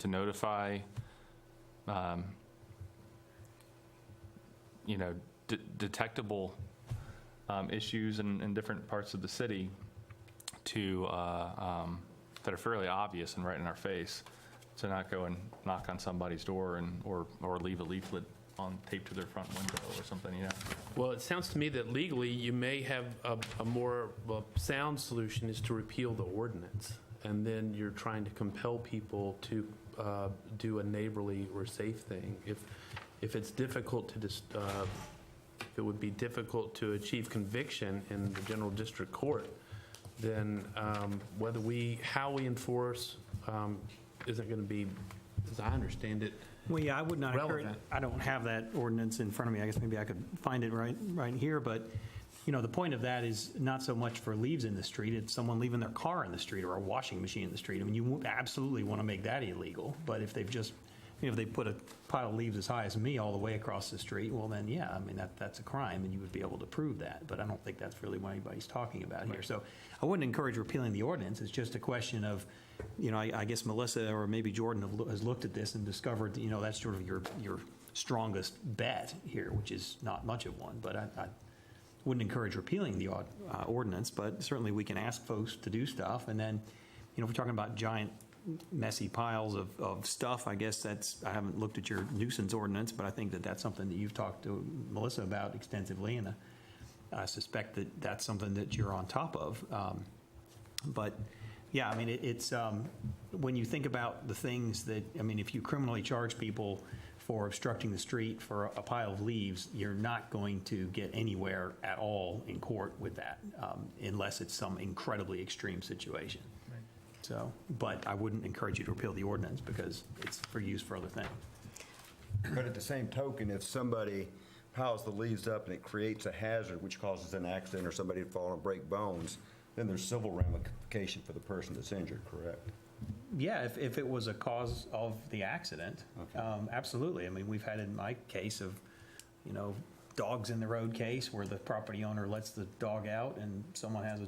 notify detectable issues in different parts of the city that are fairly obvious and right in our face, to not go and knock on somebody's door or leave a leaflet on tape to their front window or something, Well, it sounds to me that legally you may have a more sound solution is to repeal the ordinance, and then you're trying to compel people to do a neighborly or safe thing. If it's difficult to if it would be difficult to achieve conviction in the general district court, then how we enforce isn't going to be, as I understand it, Well, yeah, I would not encourage, relevant. I don't have that ordinance in front of me. I guess maybe I could find it right here, but, the point of that is not so much for leaves in the street, it's someone leaving their car in the street or a washing machine in the street. I mean, you absolutely want to make that illegal, but if they've just, if they put a pile of leaves as high as me all the way across the street, well then, yeah, I mean, that's a crime, and you would be able to prove that, but I don't think that's really what anybody's talking about here. So I wouldn't encourage repealing the ordinance, it's just a question of, I guess Melissa or maybe Jordan has looked at this and discovered, that's sort of your strongest bet here, which is not much of one, but I wouldn't encourage repealing the ordinance, but certainly we can ask folks to do stuff, and then, if we're talking about giant messy piles of stuff, I guess I haven't looked at your nuisance ordinance, but I think that's something that you've talked to Melissa about extensively, and I suspect that that's something that you're on top of. But yeah, I mean, it's when you think about the things that, I mean, if you criminally charge people for obstructing the street for a pile of leaves, you're not going to get anywhere at all in court with that, unless it's some incredibly extreme situation. So, but I wouldn't encourage you to repeal the ordinance because it's for use for other things. But at the same token, if somebody piles the leaves up and it creates a hazard which causes an accident or somebody to fall and break bones, then there's civil ramification for the person that's injured, correct? Yeah, if it was a cause of the accident, absolutely. I mean, we've had in my case of, dogs in the road case where the property owner lets the dog out and someone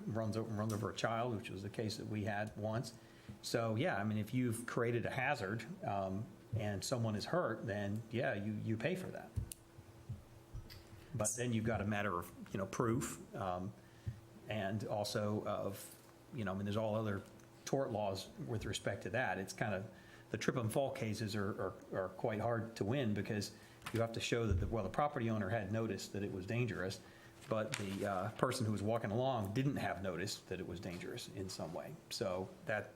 runs over a child, which was the case that we had once. So yeah, I mean, if you've created a hazard and someone is hurt, then yeah, you pay for that. But then you've got a matter of proof, and also of I mean, there's all other tort laws with respect to that. It's kind of the trip and fall cases are quite hard to win because you have to show that the property owner had noticed that it was dangerous, but the person who was walking along didn't have noticed that it was dangerous in some way. So that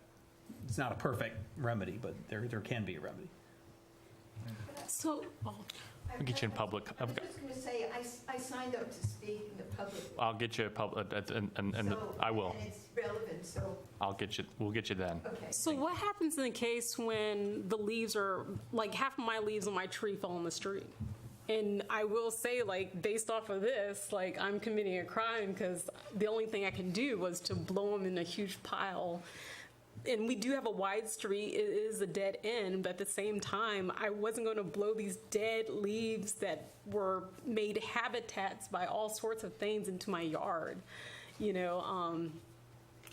it's not a perfect remedy, but there can be a remedy. So, I'll get you in public. I was just going to say, I signed up to speak in the public. I'll get you a public, and I will. And it's relevant, so. We'll get you then. Okay. So what happens in the case when the leaves are, like half of my leaves on my tree fell on the street? And I will say, like, based off of this, like, I'm committing a crime because the only thing I can do was to blow them in a huge pile and we do have a wide street. It is a dead end, but at the same time, I wasn't going to blow these dead leaves that were made habitats by all sorts of things into my yard, you know.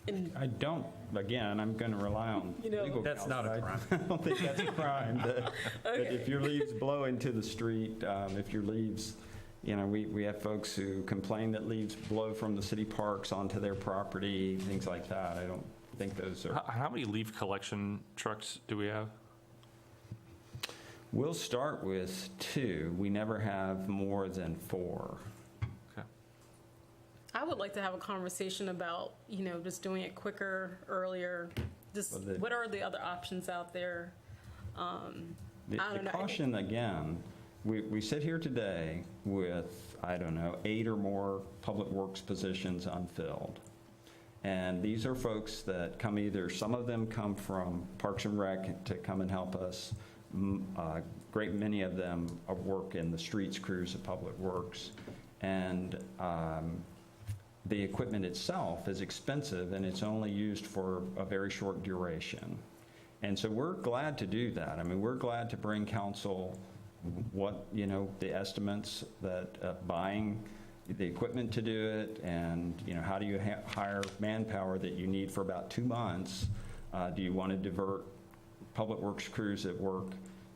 And I don't, again, I'm going to rely on You know- legal That's counsel. not a crime. I don't think that's a crime. That if your leaves blow into the street, if your leaves, you know, we have folks who complain that leaves blow from the city parks onto their property, things like that. I don't think those are. How many leaf collection trucks do we have? We'll start with 2. We never have more than 4. Okay. I would like to have a conversation about, you know, just doing it quicker, earlier. Just Well, what are the other options out there? I don't The know. caution, again, we sit here today with, I don't know, 8 or more public works positions unfilled. And these are folks that come either, some of them come from Parks and Rec to come and help us. A great many of them work in the streets crews of public works. And the equipment itself is expensive, and it's only used for a very short duration. And so we're glad to do that. I mean, we're glad to bring council what, you know, the estimates that buying the equipment to do it, and, you know, how do you hire manpower that you need for about 2 months? Do you want to divert public works crews that work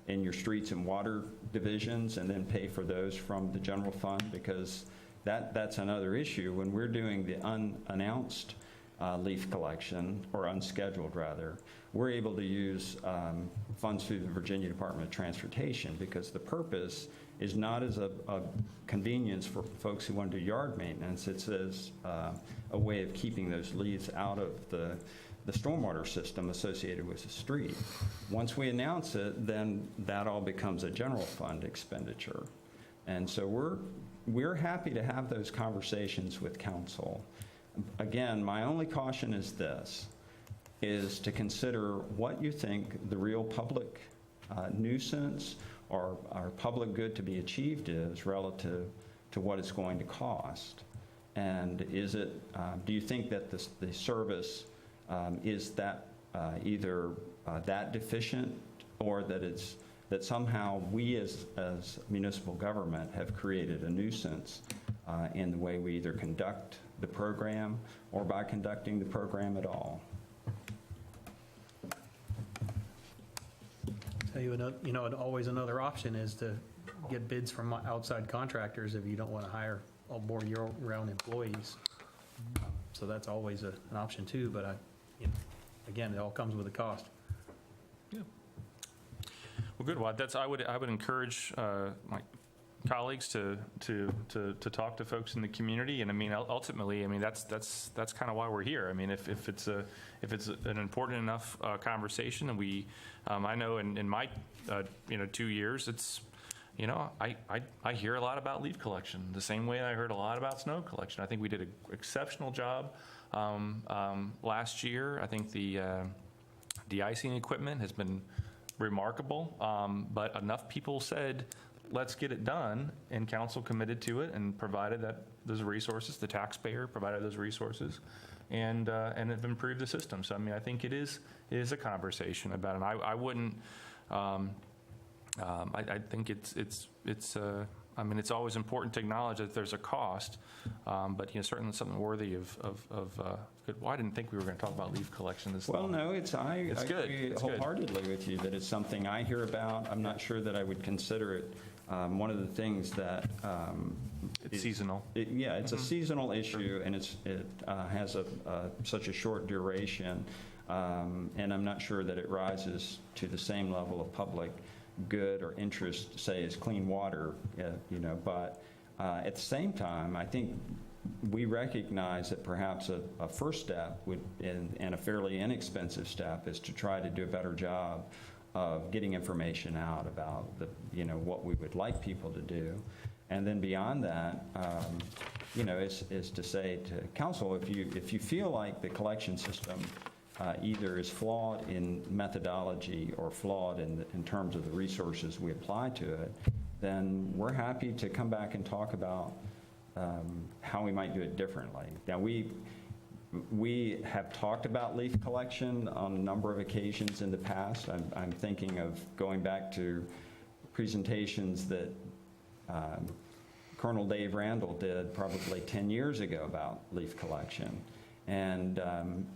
in your streets and water divisions and then pay for those from the general fund? Because that's another issue. When we're doing the unannounced leaf collection, or unscheduled rather, we're able to use funds through the Virginia Department of Transportation, because the purpose is not as a convenience for folks who want to do yard maintenance. It's as a way of keeping those leaves out of the stormwater system associated with the street. Once we announce it, then that all becomes a general fund expenditure. And so we're happy to have those conversations with council. Again, my only caution is this, is to consider what you think the real public nuisance or public good to be achieved is relative to what it's going to cost. And is it, do you think that the service is that either that deficient, or that somehow we as municipal government have created a nuisance in the way we either conduct the program or by conducting the program at all? Tell you, always another option is to get bids from outside contractors if you don't want to hire more year-round employees. So that's always an option too, but again, it all comes with a cost. Yeah. Well, good. Well, I would encourage my colleagues to talk to folks in the community, and I mean, ultimately, I mean, that's kind of why we're here. I mean, if it's an important enough conversation, and we, I know in my 2 years, it's, you know, I hear a lot about leaf collection the same way I heard a lot about snow collection. I think we did an exceptional job last year. I think the de-icing equipment has been remarkable, but enough people said, let's get it done, and council committed to it and provided those resources. The taxpayer provided those resources, and have improved the system. So I mean, I think it is a conversation about it. And I wouldn't. I think it's I mean, it's always important to acknowledge that there's a cost, but certainly something worthy of good. Well, I didn't think we were going to talk about leaf collection this long. Well, no, I good. agree It's wholeheartedly with you that it's something I hear about. I'm not sure that I would consider it one of the things that It's seasonal. It's a seasonal issue, and it has such a short duration, and I'm not sure that it rises to the same level of public good or interest, say, as clean water, but at the same time, I think we recognize that perhaps a first step and a fairly inexpensive step is to try to do a better job of getting information out about what we would like people to do. And then beyond that, is to say to council, if you feel like the collection system either is flawed in methodology or flawed in terms of the resources we apply to it, then we're happy to come back and talk about how we might do it differently. Now, We have talked about leaf collection on a number of occasions in the past. I'm thinking of going back to presentations that Colonel Dave Randall did probably 10 years ago about leaf collection. And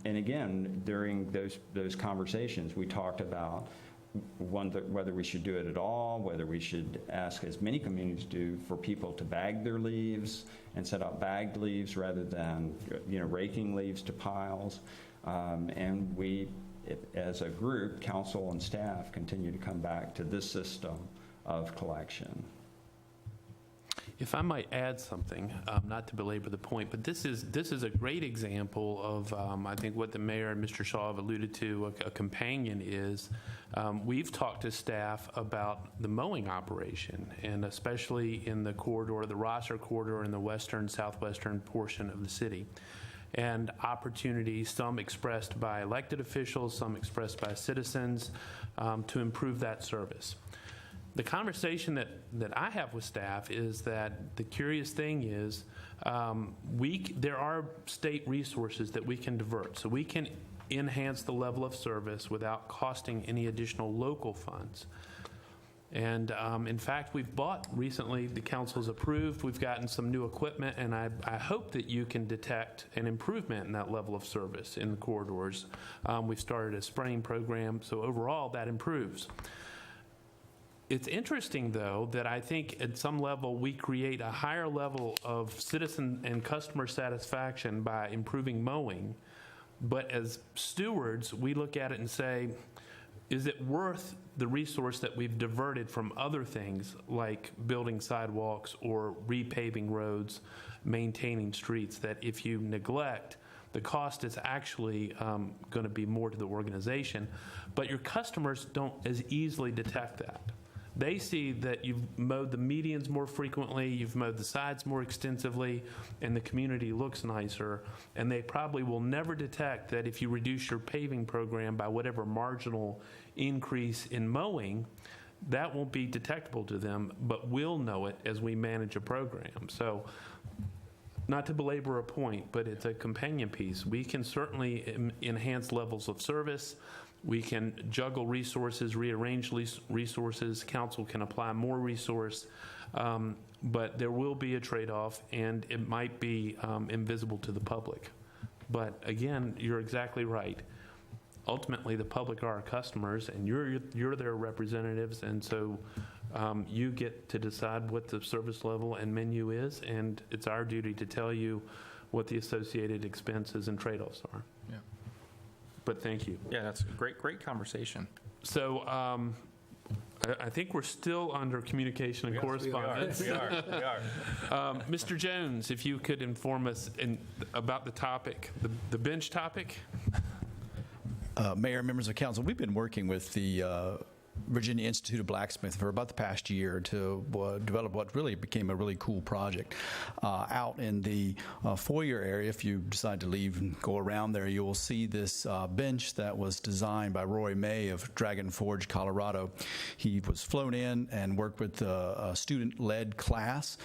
again, during those conversations, we talked about whether we should do it at all, whether we should ask, as many communities do, for people to bag their leaves and set up bagged leaves rather than raking leaves to piles. And we, as a group, council and staff, continue to come back to this system of collection. If I might add something, not to belabor the point, but this is a great example of, I think, what the mayor and Mr. Shaw have alluded to, a companion is. We've talked to staff about the mowing operation, and especially in the corridor, the Rosser corridor in the western, southwestern portion of the city. And opportunities, some expressed by elected officials, some expressed by citizens, to improve that service. The conversation that I have with staff is that the curious thing is there are state resources that we can divert. So we can enhance the level of service without costing any additional local funds. And in fact, we've bought recently, the council's approved, we've gotten some new equipment, and I hope that you can detect an improvement in that level of service in the corridors. We've started a spraying program, so overall that improves. It's interesting, though, that I think at some level we create a higher level of citizen and customer satisfaction by improving mowing. But as stewards, we look at it and say, is it worth the resource that we've diverted from other things like building sidewalks or repaving roads, maintaining streets, that if you neglect, the cost is actually going to be more to the organization, but your customers don't as easily detect that. They see that you've mowed the medians more frequently, you've mowed the sides more extensively, and the community looks nicer, and they probably will never detect that if you reduce your paving program by whatever marginal increase in mowing, that won't be detectable to them, but we'll know it as we manage a program. So, not to belabor a point, but it's a companion piece. We can certainly enhance levels of service. We can juggle resources, rearrange resources. Council can apply more resource, but there will be a trade-off, and it might be invisible to the public. But again, you're exactly right. Ultimately, the public are our customers, and you're their representatives, and so you get to decide what the service level and menu is, and it's our duty to tell you what the associated expenses and trade-offs are. Yeah. But thank you. Yeah, that's a great conversation. So I think we're still under communication and correspondence. We are. Mr. Jones, if you could inform us about the topic, the bench topic. Mayor, members of council, we've been working with the Virginia Institute of Blacksmith for about the past year to develop what really became a really cool project. Out in the foyer area, if you decide to leave and go around there, you will see this bench that was designed by Roy May of Dragon Forge, Colorado. He was flown in and worked with a student-led class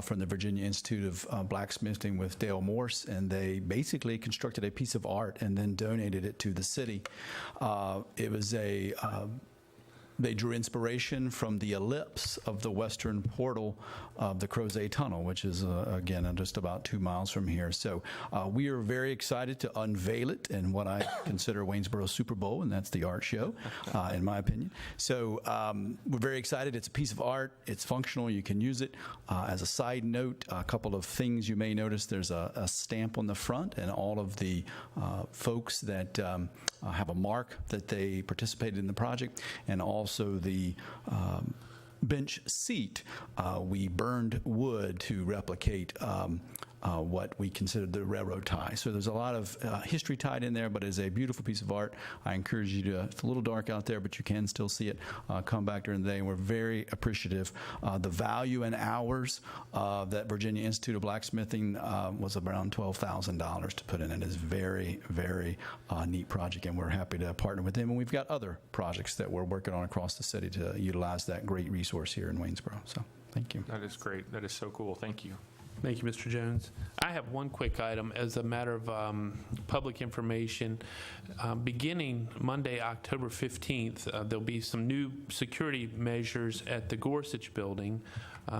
from the Virginia Institute of Blacksmithing with Dale Morse, and they basically constructed a piece of art and then donated it to the city. It was they drew inspiration from the ellipse of the western portal of the Crozet Tunnel, which is, again, just about 2 miles from here. So we are very excited to unveil it in what I consider Waynesboro's Super Bowl, and that's the art show, in my opinion. So we're very excited. It's a piece of art. It's functional. You can use it. As a side note, a couple of things you may notice. There's a stamp on the front, and all of the folks that have a mark that they participated in the project, and also the bench seat. We burned wood to replicate what we considered the railroad tie. So there's a lot of history tied in there, but it's a beautiful piece of art. I encourage you to, it's a little dark out there, but you can still see it. Come back during the day, and we're very appreciative. The value in hours that Virginia Institute of Blacksmithing was around $12,000 to put in. It is very, very neat project, and we're happy to partner with them. And we've got other projects that we're working on across the city to utilize that great resource here in Waynesboro. So thank you. That is great. That is so cool. Thank you. Thank you, Mr. Jones. I have one quick item as a matter of public information. Beginning Monday, October 15th, there'll be some new security measures at the Gorsuch Building.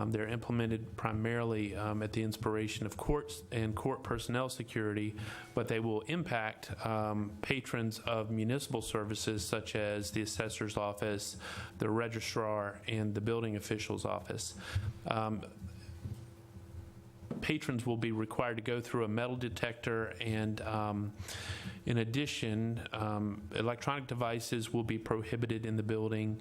They're implemented primarily at the inspiration of courts and court personnel security, but they will impact patrons of municipal services such as the assessor's office, the registrar, and the building official's office. Patrons will be required to go through a metal detector, and in addition, electronic devices will be prohibited in the building,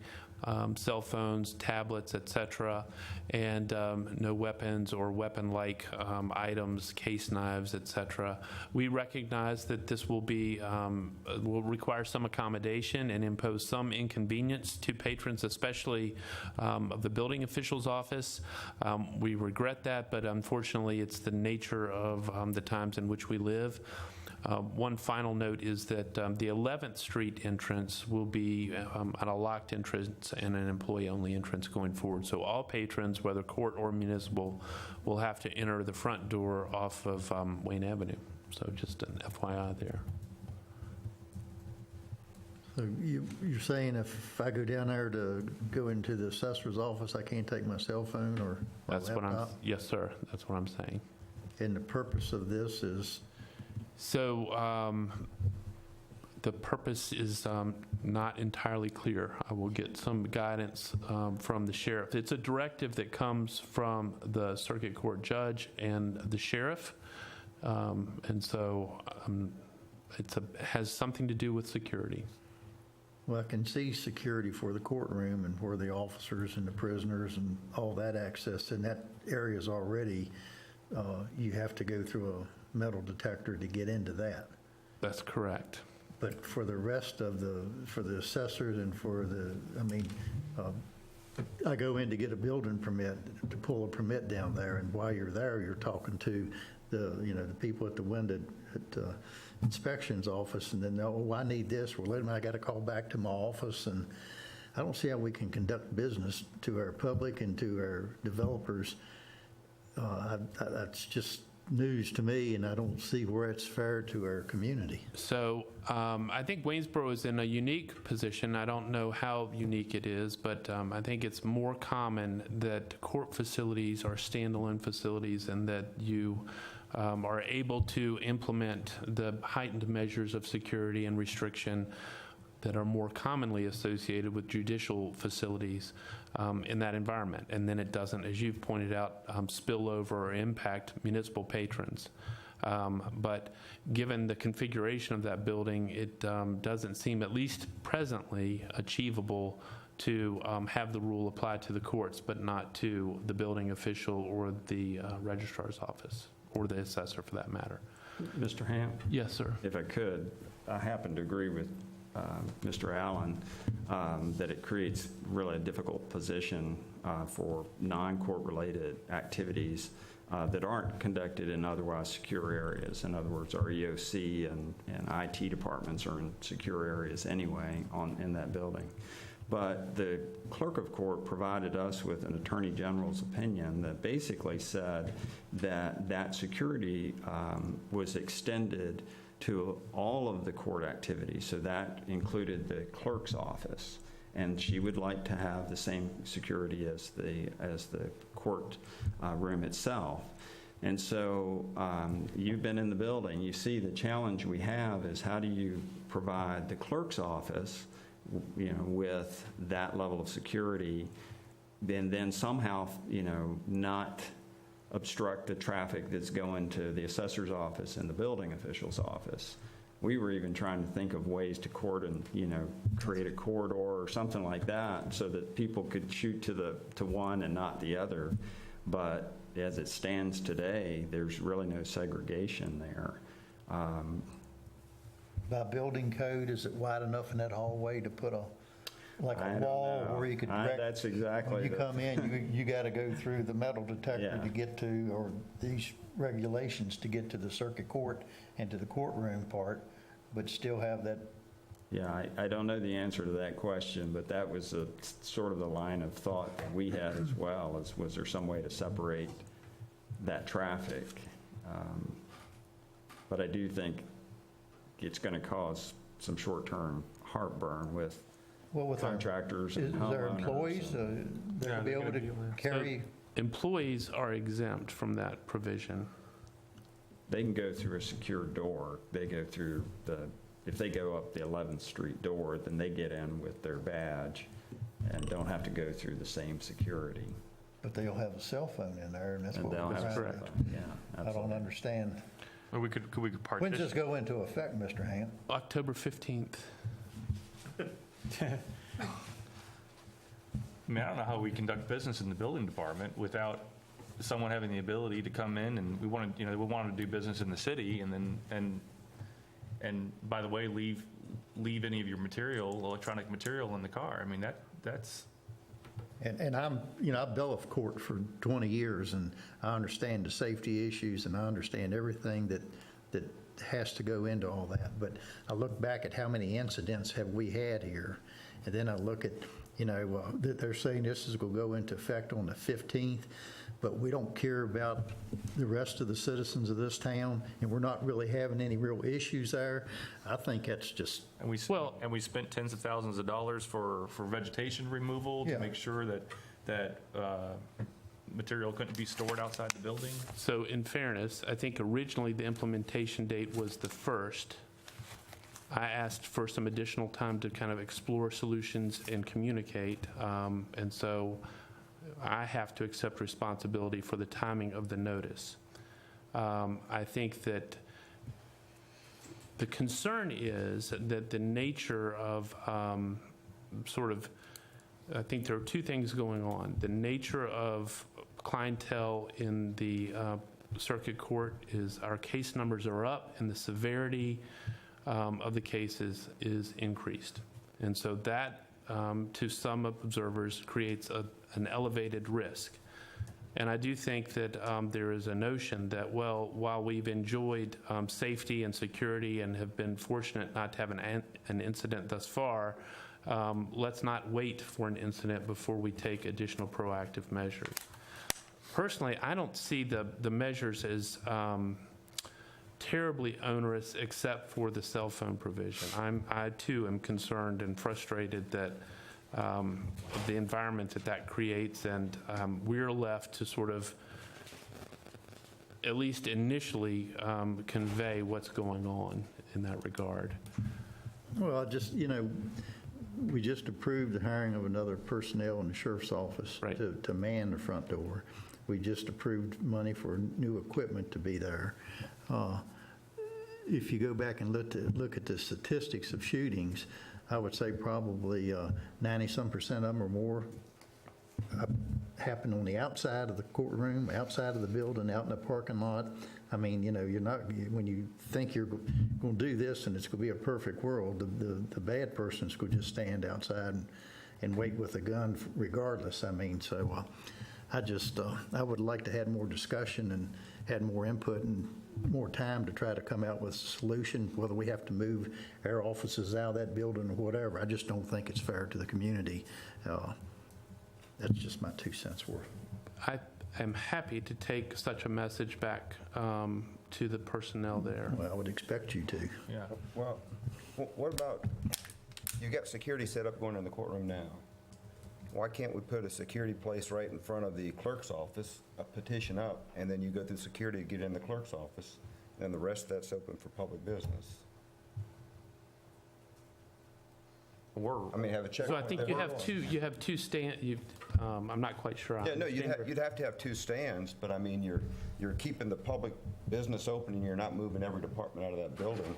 cell phones, tablets, etc., and no weapons or weapon-like items, case knives, etc. We recognize that this will require some accommodation and impose some inconvenience to patrons, especially of the building official's office. We regret that, but unfortunately, it's the nature of the times in which we live. One final note is that the 11th Street entrance will be on a locked entrance and an employee-only entrance going forward. So all patrons, whether court or municipal, will have to enter the front door off of Wayne Avenue. So just an FYI there. So you're saying if I go down there to go into the assessor's office, I can't take my cell phone or my laptop? Yes, sir. That's what I'm saying. And the purpose of this is? So the purpose is not entirely clear. I will get some guidance from the sheriff. It's a directive that comes from the circuit court judge and the sheriff, and so it has something to do with security. Well, I can see security for the courtroom and for the officers and the prisoners and all that access, and that area is already, you have to go through a metal detector to get into that. That's correct. But for the rest of for the assessors and for I go in to get a building permit, to pull a permit down there, and while you're there, you're talking to the people at the window at inspections office, and then, oh, I need this, well, I got to call back to my office, and I don't see how we can conduct business to our public and to our developers. That's just news to me, and I don't see where it's fair to our community. So I think Waynesboro is in a unique position. I don't know how unique it is, but I think it's more common that court facilities are standalone facilities and that you are able to implement the heightened measures of security and restriction that are more commonly associated with judicial facilities in that environment. And then it doesn't, as you've pointed out, spill over or impact municipal patrons. But given the configuration of that building, it doesn't seem, at least presently, achievable to have the rule apply to the courts, but not to the building official or the registrar's office, or the assessor for that matter. Mr. Hamp? Yes, sir. If I could, I happen to agree with Mr. Allen that it creates really a difficult position for non-court related activities that aren't conducted in otherwise secure areas. In other words, our EOC and IT departments are in secure areas anyway in that building. But the clerk of court provided us with an attorney general's opinion that basically said that security was extended to all of the court activities. So that included the clerk's office, and she would like to have the same security as the court room itself. And so you've been in the building. You see the challenge we have is how do you provide the clerk's office with that level of security, then somehow, not obstruct the traffic that's going to the assessor's office and the building official's office. We were even trying to think of ways to create a corridor or something like that so that people could shoot to one and not the other. But as it stands today, there's really no segregation there. By building code, is it wide enough in that hallway to put a wall where you could direct? That's exactly. When you come in, you got to go through the metal detector to get to, or these regulations to get to the circuit court and to the courtroom part, but still have that. Yeah, I don't know the answer to that question, but that was sort of the line of thought that we had as well. Was there some way to separate that traffic. But I do think it's going to cause some short-term heartburn with Well, with our, contractors is and there homeowners. employees that'll be able to carry? Employees are exempt from that provision. They can go through a secure door. They go through if they go up the 11th Street door, then they get in with their badge and don't have to go through the same security. But they'll have a cell phone in there, and that's And what they'll we're have, trying correct. yeah, I don't absolutely. understand. Or we could When's partition. this go into effect, Mr. Ham? October 15th. I mean, I don't know how we conduct business in the building department without someone having the ability to come in, and we want to, we want to do business in the city, and then, and by the way, leave any of your material, electronic material in the car. I mean, that's. And I'm, I've dealt with court for 20 years, and I understand the safety issues, and I understand everything that has to go into all that. But I look back at how many incidents have we had here, and then I look at, that they're saying this is going to go into effect on the 15th, but we don't care about the rest of the citizens of this town, and we're not really having any real issues there. I think that's just, And we spent tens of thousands of dollars for vegetation removal to Yeah. make sure that material couldn't be stored outside the building. So in fairness, I think originally the implementation date was the 1st. I asked for some additional time to kind of explore solutions and communicate, and so I have to accept responsibility for the timing of the notice. I think that the concern is that the nature of I think there are two things going on. The nature of clientele in the circuit court is our case numbers are up, and the severity of the cases is increased. And so that, to some observers, creates an elevated risk. And I do think that there is a notion that, well, while we've enjoyed safety and security and have been fortunate not to have an incident thus far, let's not wait for an incident before we take additional proactive measures. Personally, I don't see the measures as terribly onerous except for the cell phone provision. I too am concerned and frustrated that of the environment that creates, and we're left to sort of, at least initially, convey what's going on in that regard. well, we just approved the hiring of another personnel in the sheriff's office Right. to man the front door. We just approved money for new equipment to be there. If you go back and look at the statistics of shootings, I would say probably 90-some% of them or more happen on the outside of the courtroom, outside of the building, out in the parking lot. I mean, you're not, when you think you're going to do this and it's going to be a perfect world, the bad person's going to just stand outside and wait with a gun regardless. I mean, so I would like to have more discussion and had more input and more time to try to come out with a solution, whether we have to move our offices out of that building or whatever. I just don't think it's fair to the community. That's just my 2 cents worth. I am happy to take such a message back to the personnel there. Well, I would expect you to. Yeah. Well, what about, you got security set up going in the courtroom now. Why can't we put a security place right in front of the clerk's office, a petition up, and then you go through security to get in the clerk's office, and the rest of that's open for public business? I mean, have a checkpoint. So I think there. you have two I'm not quite sure. Yeah, no, you'd have to have two stands, but I mean, you're keeping the public business open, and you're not moving every department out of that building.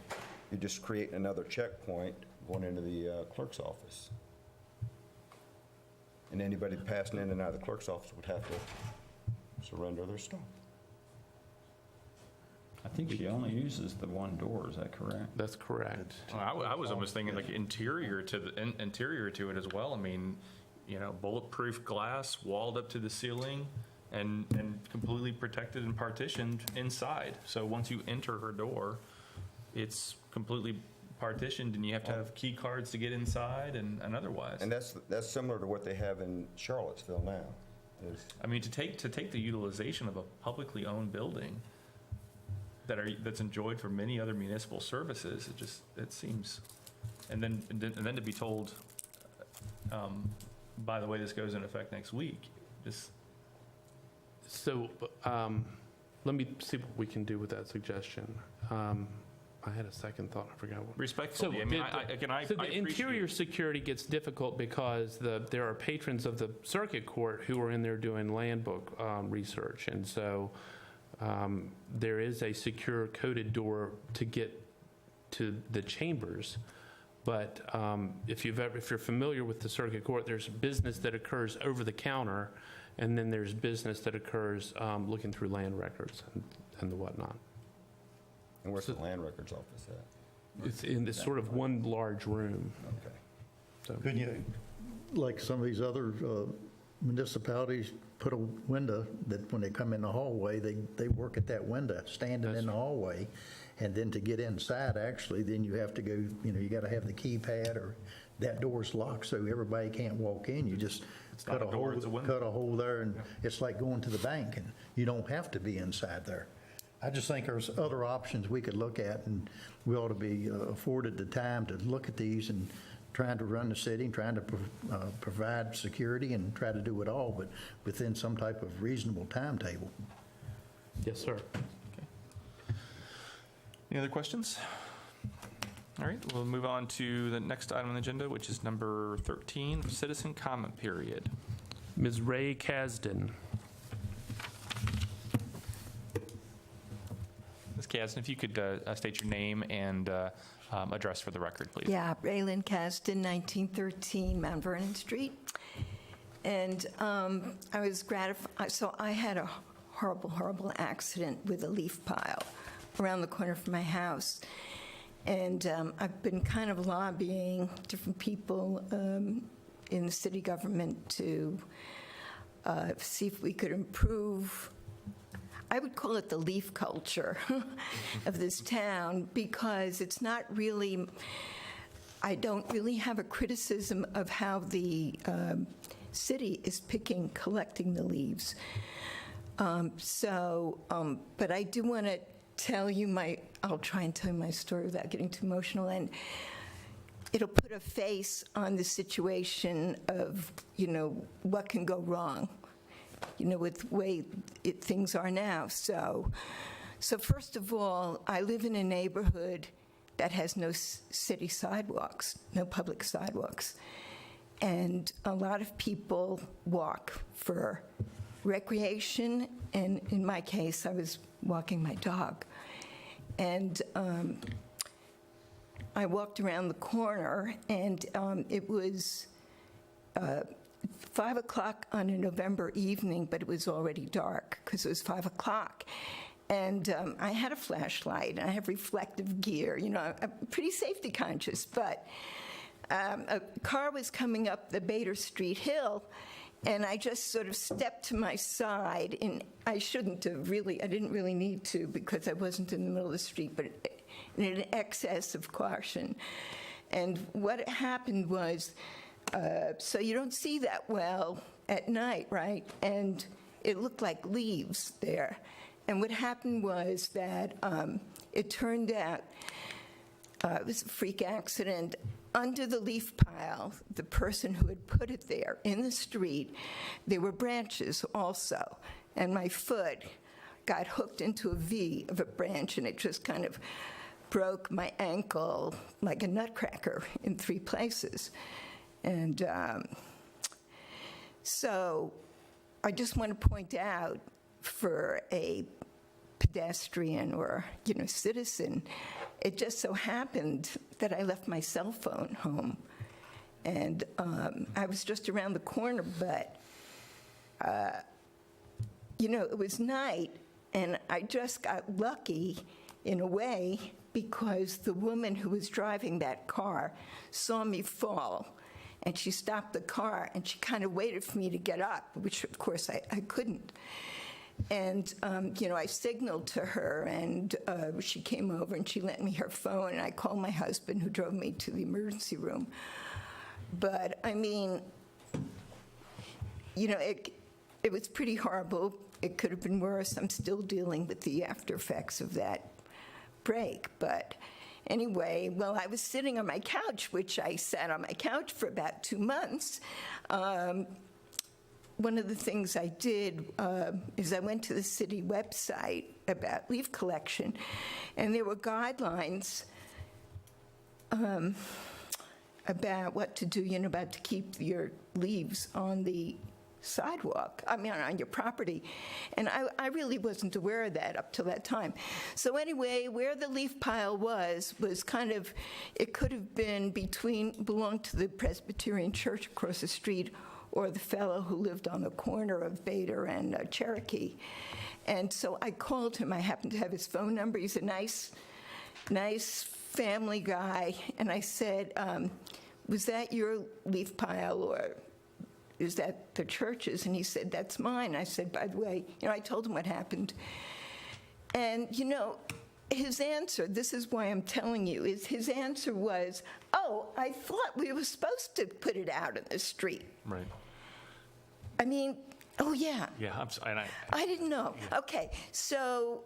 You're just creating another checkpoint going into the clerk's office. And anybody passing in and out of the clerk's office would have to surrender their stuff. I think she only uses the one door, is that correct? That's correct. I was almost thinking like interior to it as well. I mean, bulletproof glass walled up to the ceiling and completely protected and partitioned inside. So once you enter her door, it's completely partitioned, and you have to have key cards to get inside and otherwise. And that's similar to what they have in Charlottesville now. I mean, to take the utilization of a publicly owned building that's enjoyed for many other municipal services, it seems, and then to be told, by the way, this goes into effect next week, So let me see what we can do with that suggestion. I had a second thought. I forgot what. Respectfully, So I mean, so the interior security gets difficult because there are patrons of the circuit court who are in there doing land book research, and so there is a secure coded door to get to the chambers. But if you're familiar with the circuit court, there's business that occurs over the counter, and then there's business that occurs looking through land records and the whatnot. And where's the land records office at? It's in this sort of one large room. Okay. So Couldn't you, like some of these other municipalities, put a window that when they come in the hallway, they work at that window, standing in the hallway, and then to get inside, actually, then you have to go, you got to have the keypad, or that door's locked, so everybody can't walk in. You just cut a hole there, and it's like going to the bank, and you don't have to be inside there. I just think there's other options we could look at, and we ought to be afforded the time to look at these and trying to run the city, and trying to provide security and try to do it all, but within some type of reasonable timetable. yes, sir. Any other questions? All right, we'll move on to the next item on the agenda, which is number 13, citizen comment period. Ms. Ray Kasdan. Ms. Kasdan, if you could state your name and address for the record, please. Yeah, Raylan Kasdan, 1913 Mount Vernon Street. And I was gratified. So I had a horrible, horrible accident with a leaf pile around the corner from my house. And I've been kind of lobbying different people in the city government to see if we could improve, I would call it the leaf culture of this town, because it's not really, I don't really have a criticism of how the city is collecting the leaves. But I do want to tell you I'll try and tell you my story without getting too emotional, and it'll put a face on the situation of, what can go wrong, with the way things are now. So first of all, I live in a neighborhood that has no city sidewalks, no public sidewalks. And a lot of people walk for recreation, and in my case, I was walking my dog. And I walked around the corner, and it was 5 o'clock on a November evening, but it was already dark because it was 5 o'clock. And I had a flashlight, and I have reflective gear. I'm pretty safety conscious, but a car was coming up the Bader Street Hill, and I just sort of stepped to my side, and I didn't really need to, because I wasn't in the middle of the street, but in an excess of caution. And what happened was, so you don't see that well at night, right? And it looked like leaves there. And what happened was that it turned out it was a freak accident. Under the leaf pile, the person who had put it there in the street, there were branches also. And my foot got hooked into a V of a branch, and it just kind of broke my ankle like a nutcracker in 3 places. And so I just want to point out, for a pedestrian or, citizen, it just so happened that I left my cell phone home. And I was just around the corner, but, it was night, and I just got lucky in a way, because the woman who was driving that car saw me fall, and she stopped the car, and she kind of waited for me to get up, which, of course, I couldn't. And, I signaled to her, and she came over, and she lent me her phone, and I called my husband, who drove me to the emergency room. But, I mean, it was pretty horrible. It could have been worse. I'm still dealing with the after effects of that break. But anyway, well, I was sitting on my couch, which I sat on my couch for about 2 months. One of the things I did is I went to the city website about leaf collection, and there were guidelines about what to do, about to keep your leaves on the sidewalk, on your property. And I really wasn't aware of that up till that time. So anyway, where the leaf pile was kind of, it could have been belonged to the Presbyterian Church across the street, or the fellow who lived on the corner of Bader and Cherokee. And so I called him. I happened to have his phone number. He's a nice family guy. And I said, was that your leaf pile, or is that the church's? And he said, that's mine. I said, by the way, I told him what happened. And, his answer, this is why I'm telling you, his answer was, oh, I thought we were supposed to put it out in the street. Right. I mean, oh, yeah. Yeah, I didn't know. Yeah. Okay, so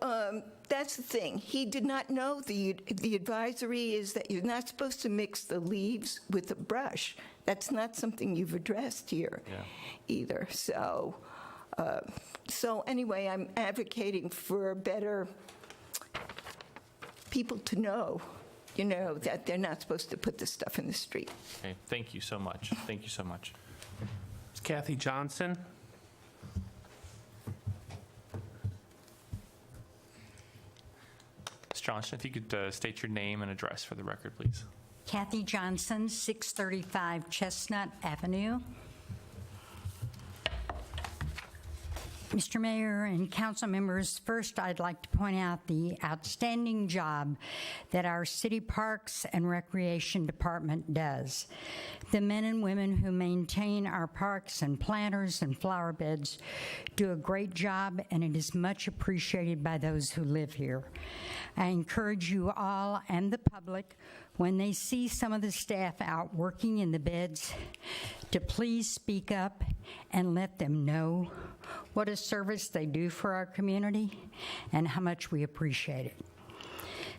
that's the thing. He did not know the advisory is that you're not supposed to mix the leaves with a brush. That's not something you've addressed here either. So anyway, I'm advocating for better people to know, that they're not supposed to put this stuff in the street. Okay, thank you so much. Thank you so much. Kathy Johnson. Ms. Johnson, if you could state your name and address for the record, please. Kathy Johnson, 635 Chestnut Avenue. Mr. Mayor and council members, first I'd like to point out the outstanding job that our City Parks and Recreation Department does. The men and women who maintain our parks and planters and flower beds do a great job, and it is much appreciated by those who live here. I encourage you all and the public, when they see some of the staff out working in the beds, to please speak up and let them know what a service they do for our community and how much we appreciate it.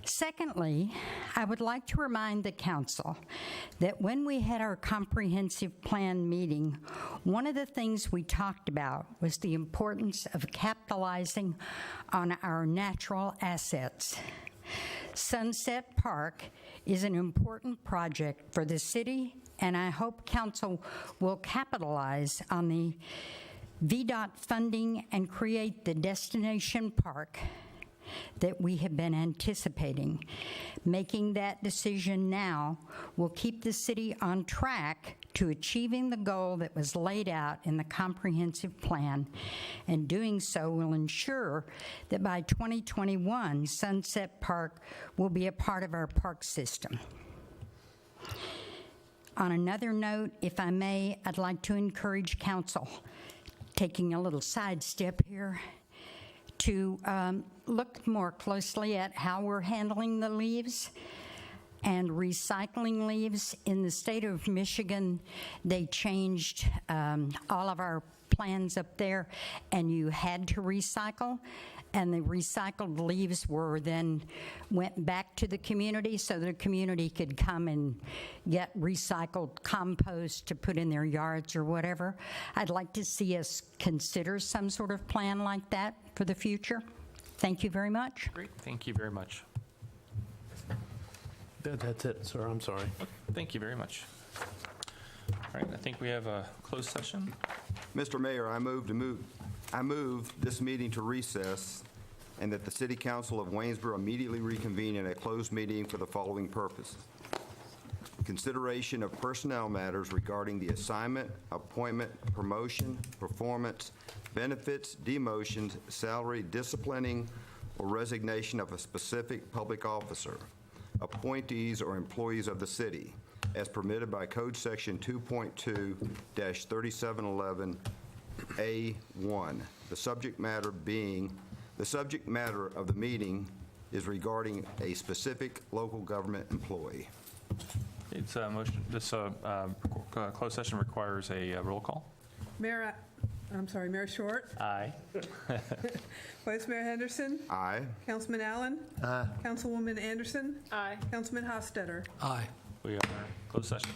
Secondly, I would like to remind the council that when we had our comprehensive plan meeting, one of the things we talked about was the importance of capitalizing on our natural assets. Sunset Park is an important project for the city, and I hope council will capitalize on the VDOT funding and create the destination park that we have been anticipating. Making that decision now will keep the city on track to achieving the goal that was laid out in the comprehensive plan, and doing so will ensure that by 2021, Sunset Park will be a part of our park system. On another note, if I may, I'd like to encourage council, taking a little sidestep here, to look more closely at how we're handling the leaves and recycling leaves. In the state of Michigan, they changed all of our plans up there, and you had to recycle, and the recycled leaves were then went back to the community so the community could come and get recycled compost to put in their yards or whatever. I'd like to see us consider some sort of plan like that for the future. Thank you very much. Great, thank you very much. That's it, sir. I'm sorry. Thank you very much. All right, I think we have a closed session. Mr. Mayor, I move this meeting to recess, and that the City Council of Waynesboro immediately reconvene in a closed meeting for the following purposes: consideration of personnel matters regarding the assignment, appointment, promotion, performance, benefits, demotions, salary, disciplining, or resignation of a specific public officer, appointees, or employees of the city, as permitted by Code Section 2.2-3711A1. The subject matter of the meeting is regarding a specific local government employee. It's a motion. This closed session requires a roll call. Mayor, I'm sorry, Mayor Short, Aye. Vice Mayor Henderson, Aye. Councilman Allen, Councilwoman Anderson, Aye. Councilman Hofstadter. Aye. We are closed session.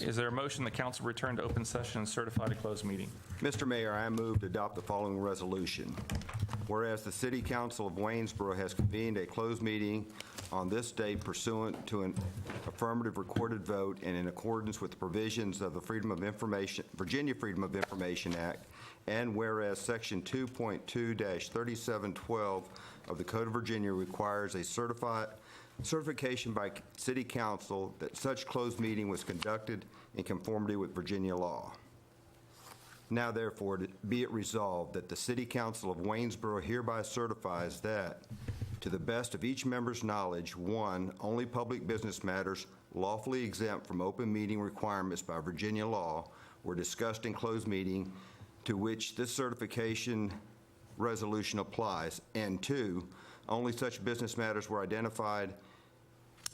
Is there a motion the council return to open session and certify to closed meeting? Mr. Mayor, I move to adopt the following resolution. Whereas the City Council of Waynesboro has convened a closed meeting on this date pursuant to an affirmative recorded vote and in accordance with the provisions of the Virginia Freedom of Information Act, and whereas Section 2.2-3712 of the Code of Virginia requires a certification by City Council that such closed meeting was conducted in conformity with Virginia law. Now therefore, be it resolved that the City Council of Waynesboro hereby certifies that, to the best of each member's knowledge, one, only public business matters lawfully exempt from open meeting requirements by Virginia law were discussed in closed meeting to which this certification resolution applies, and two, only such business matters were identified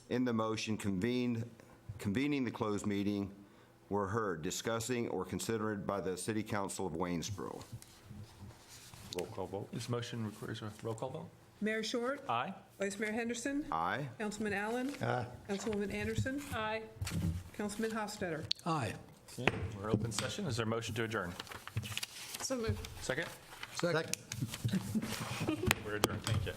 in the motion convening the closed meeting were heard, discussing, or considered by the City Council of Waynesboro. Roll call vote. This motion requires a roll call vote? Mayor Short. Aye. Vice Mayor Henderson. Aye. Councilman Allen. Aye. Councilwoman Anderson. Aye. Councilman Hofstadter. Aye. We're open session. Is there a motion to adjourn? So moved. Second? Second. We're adjourned. Thank you.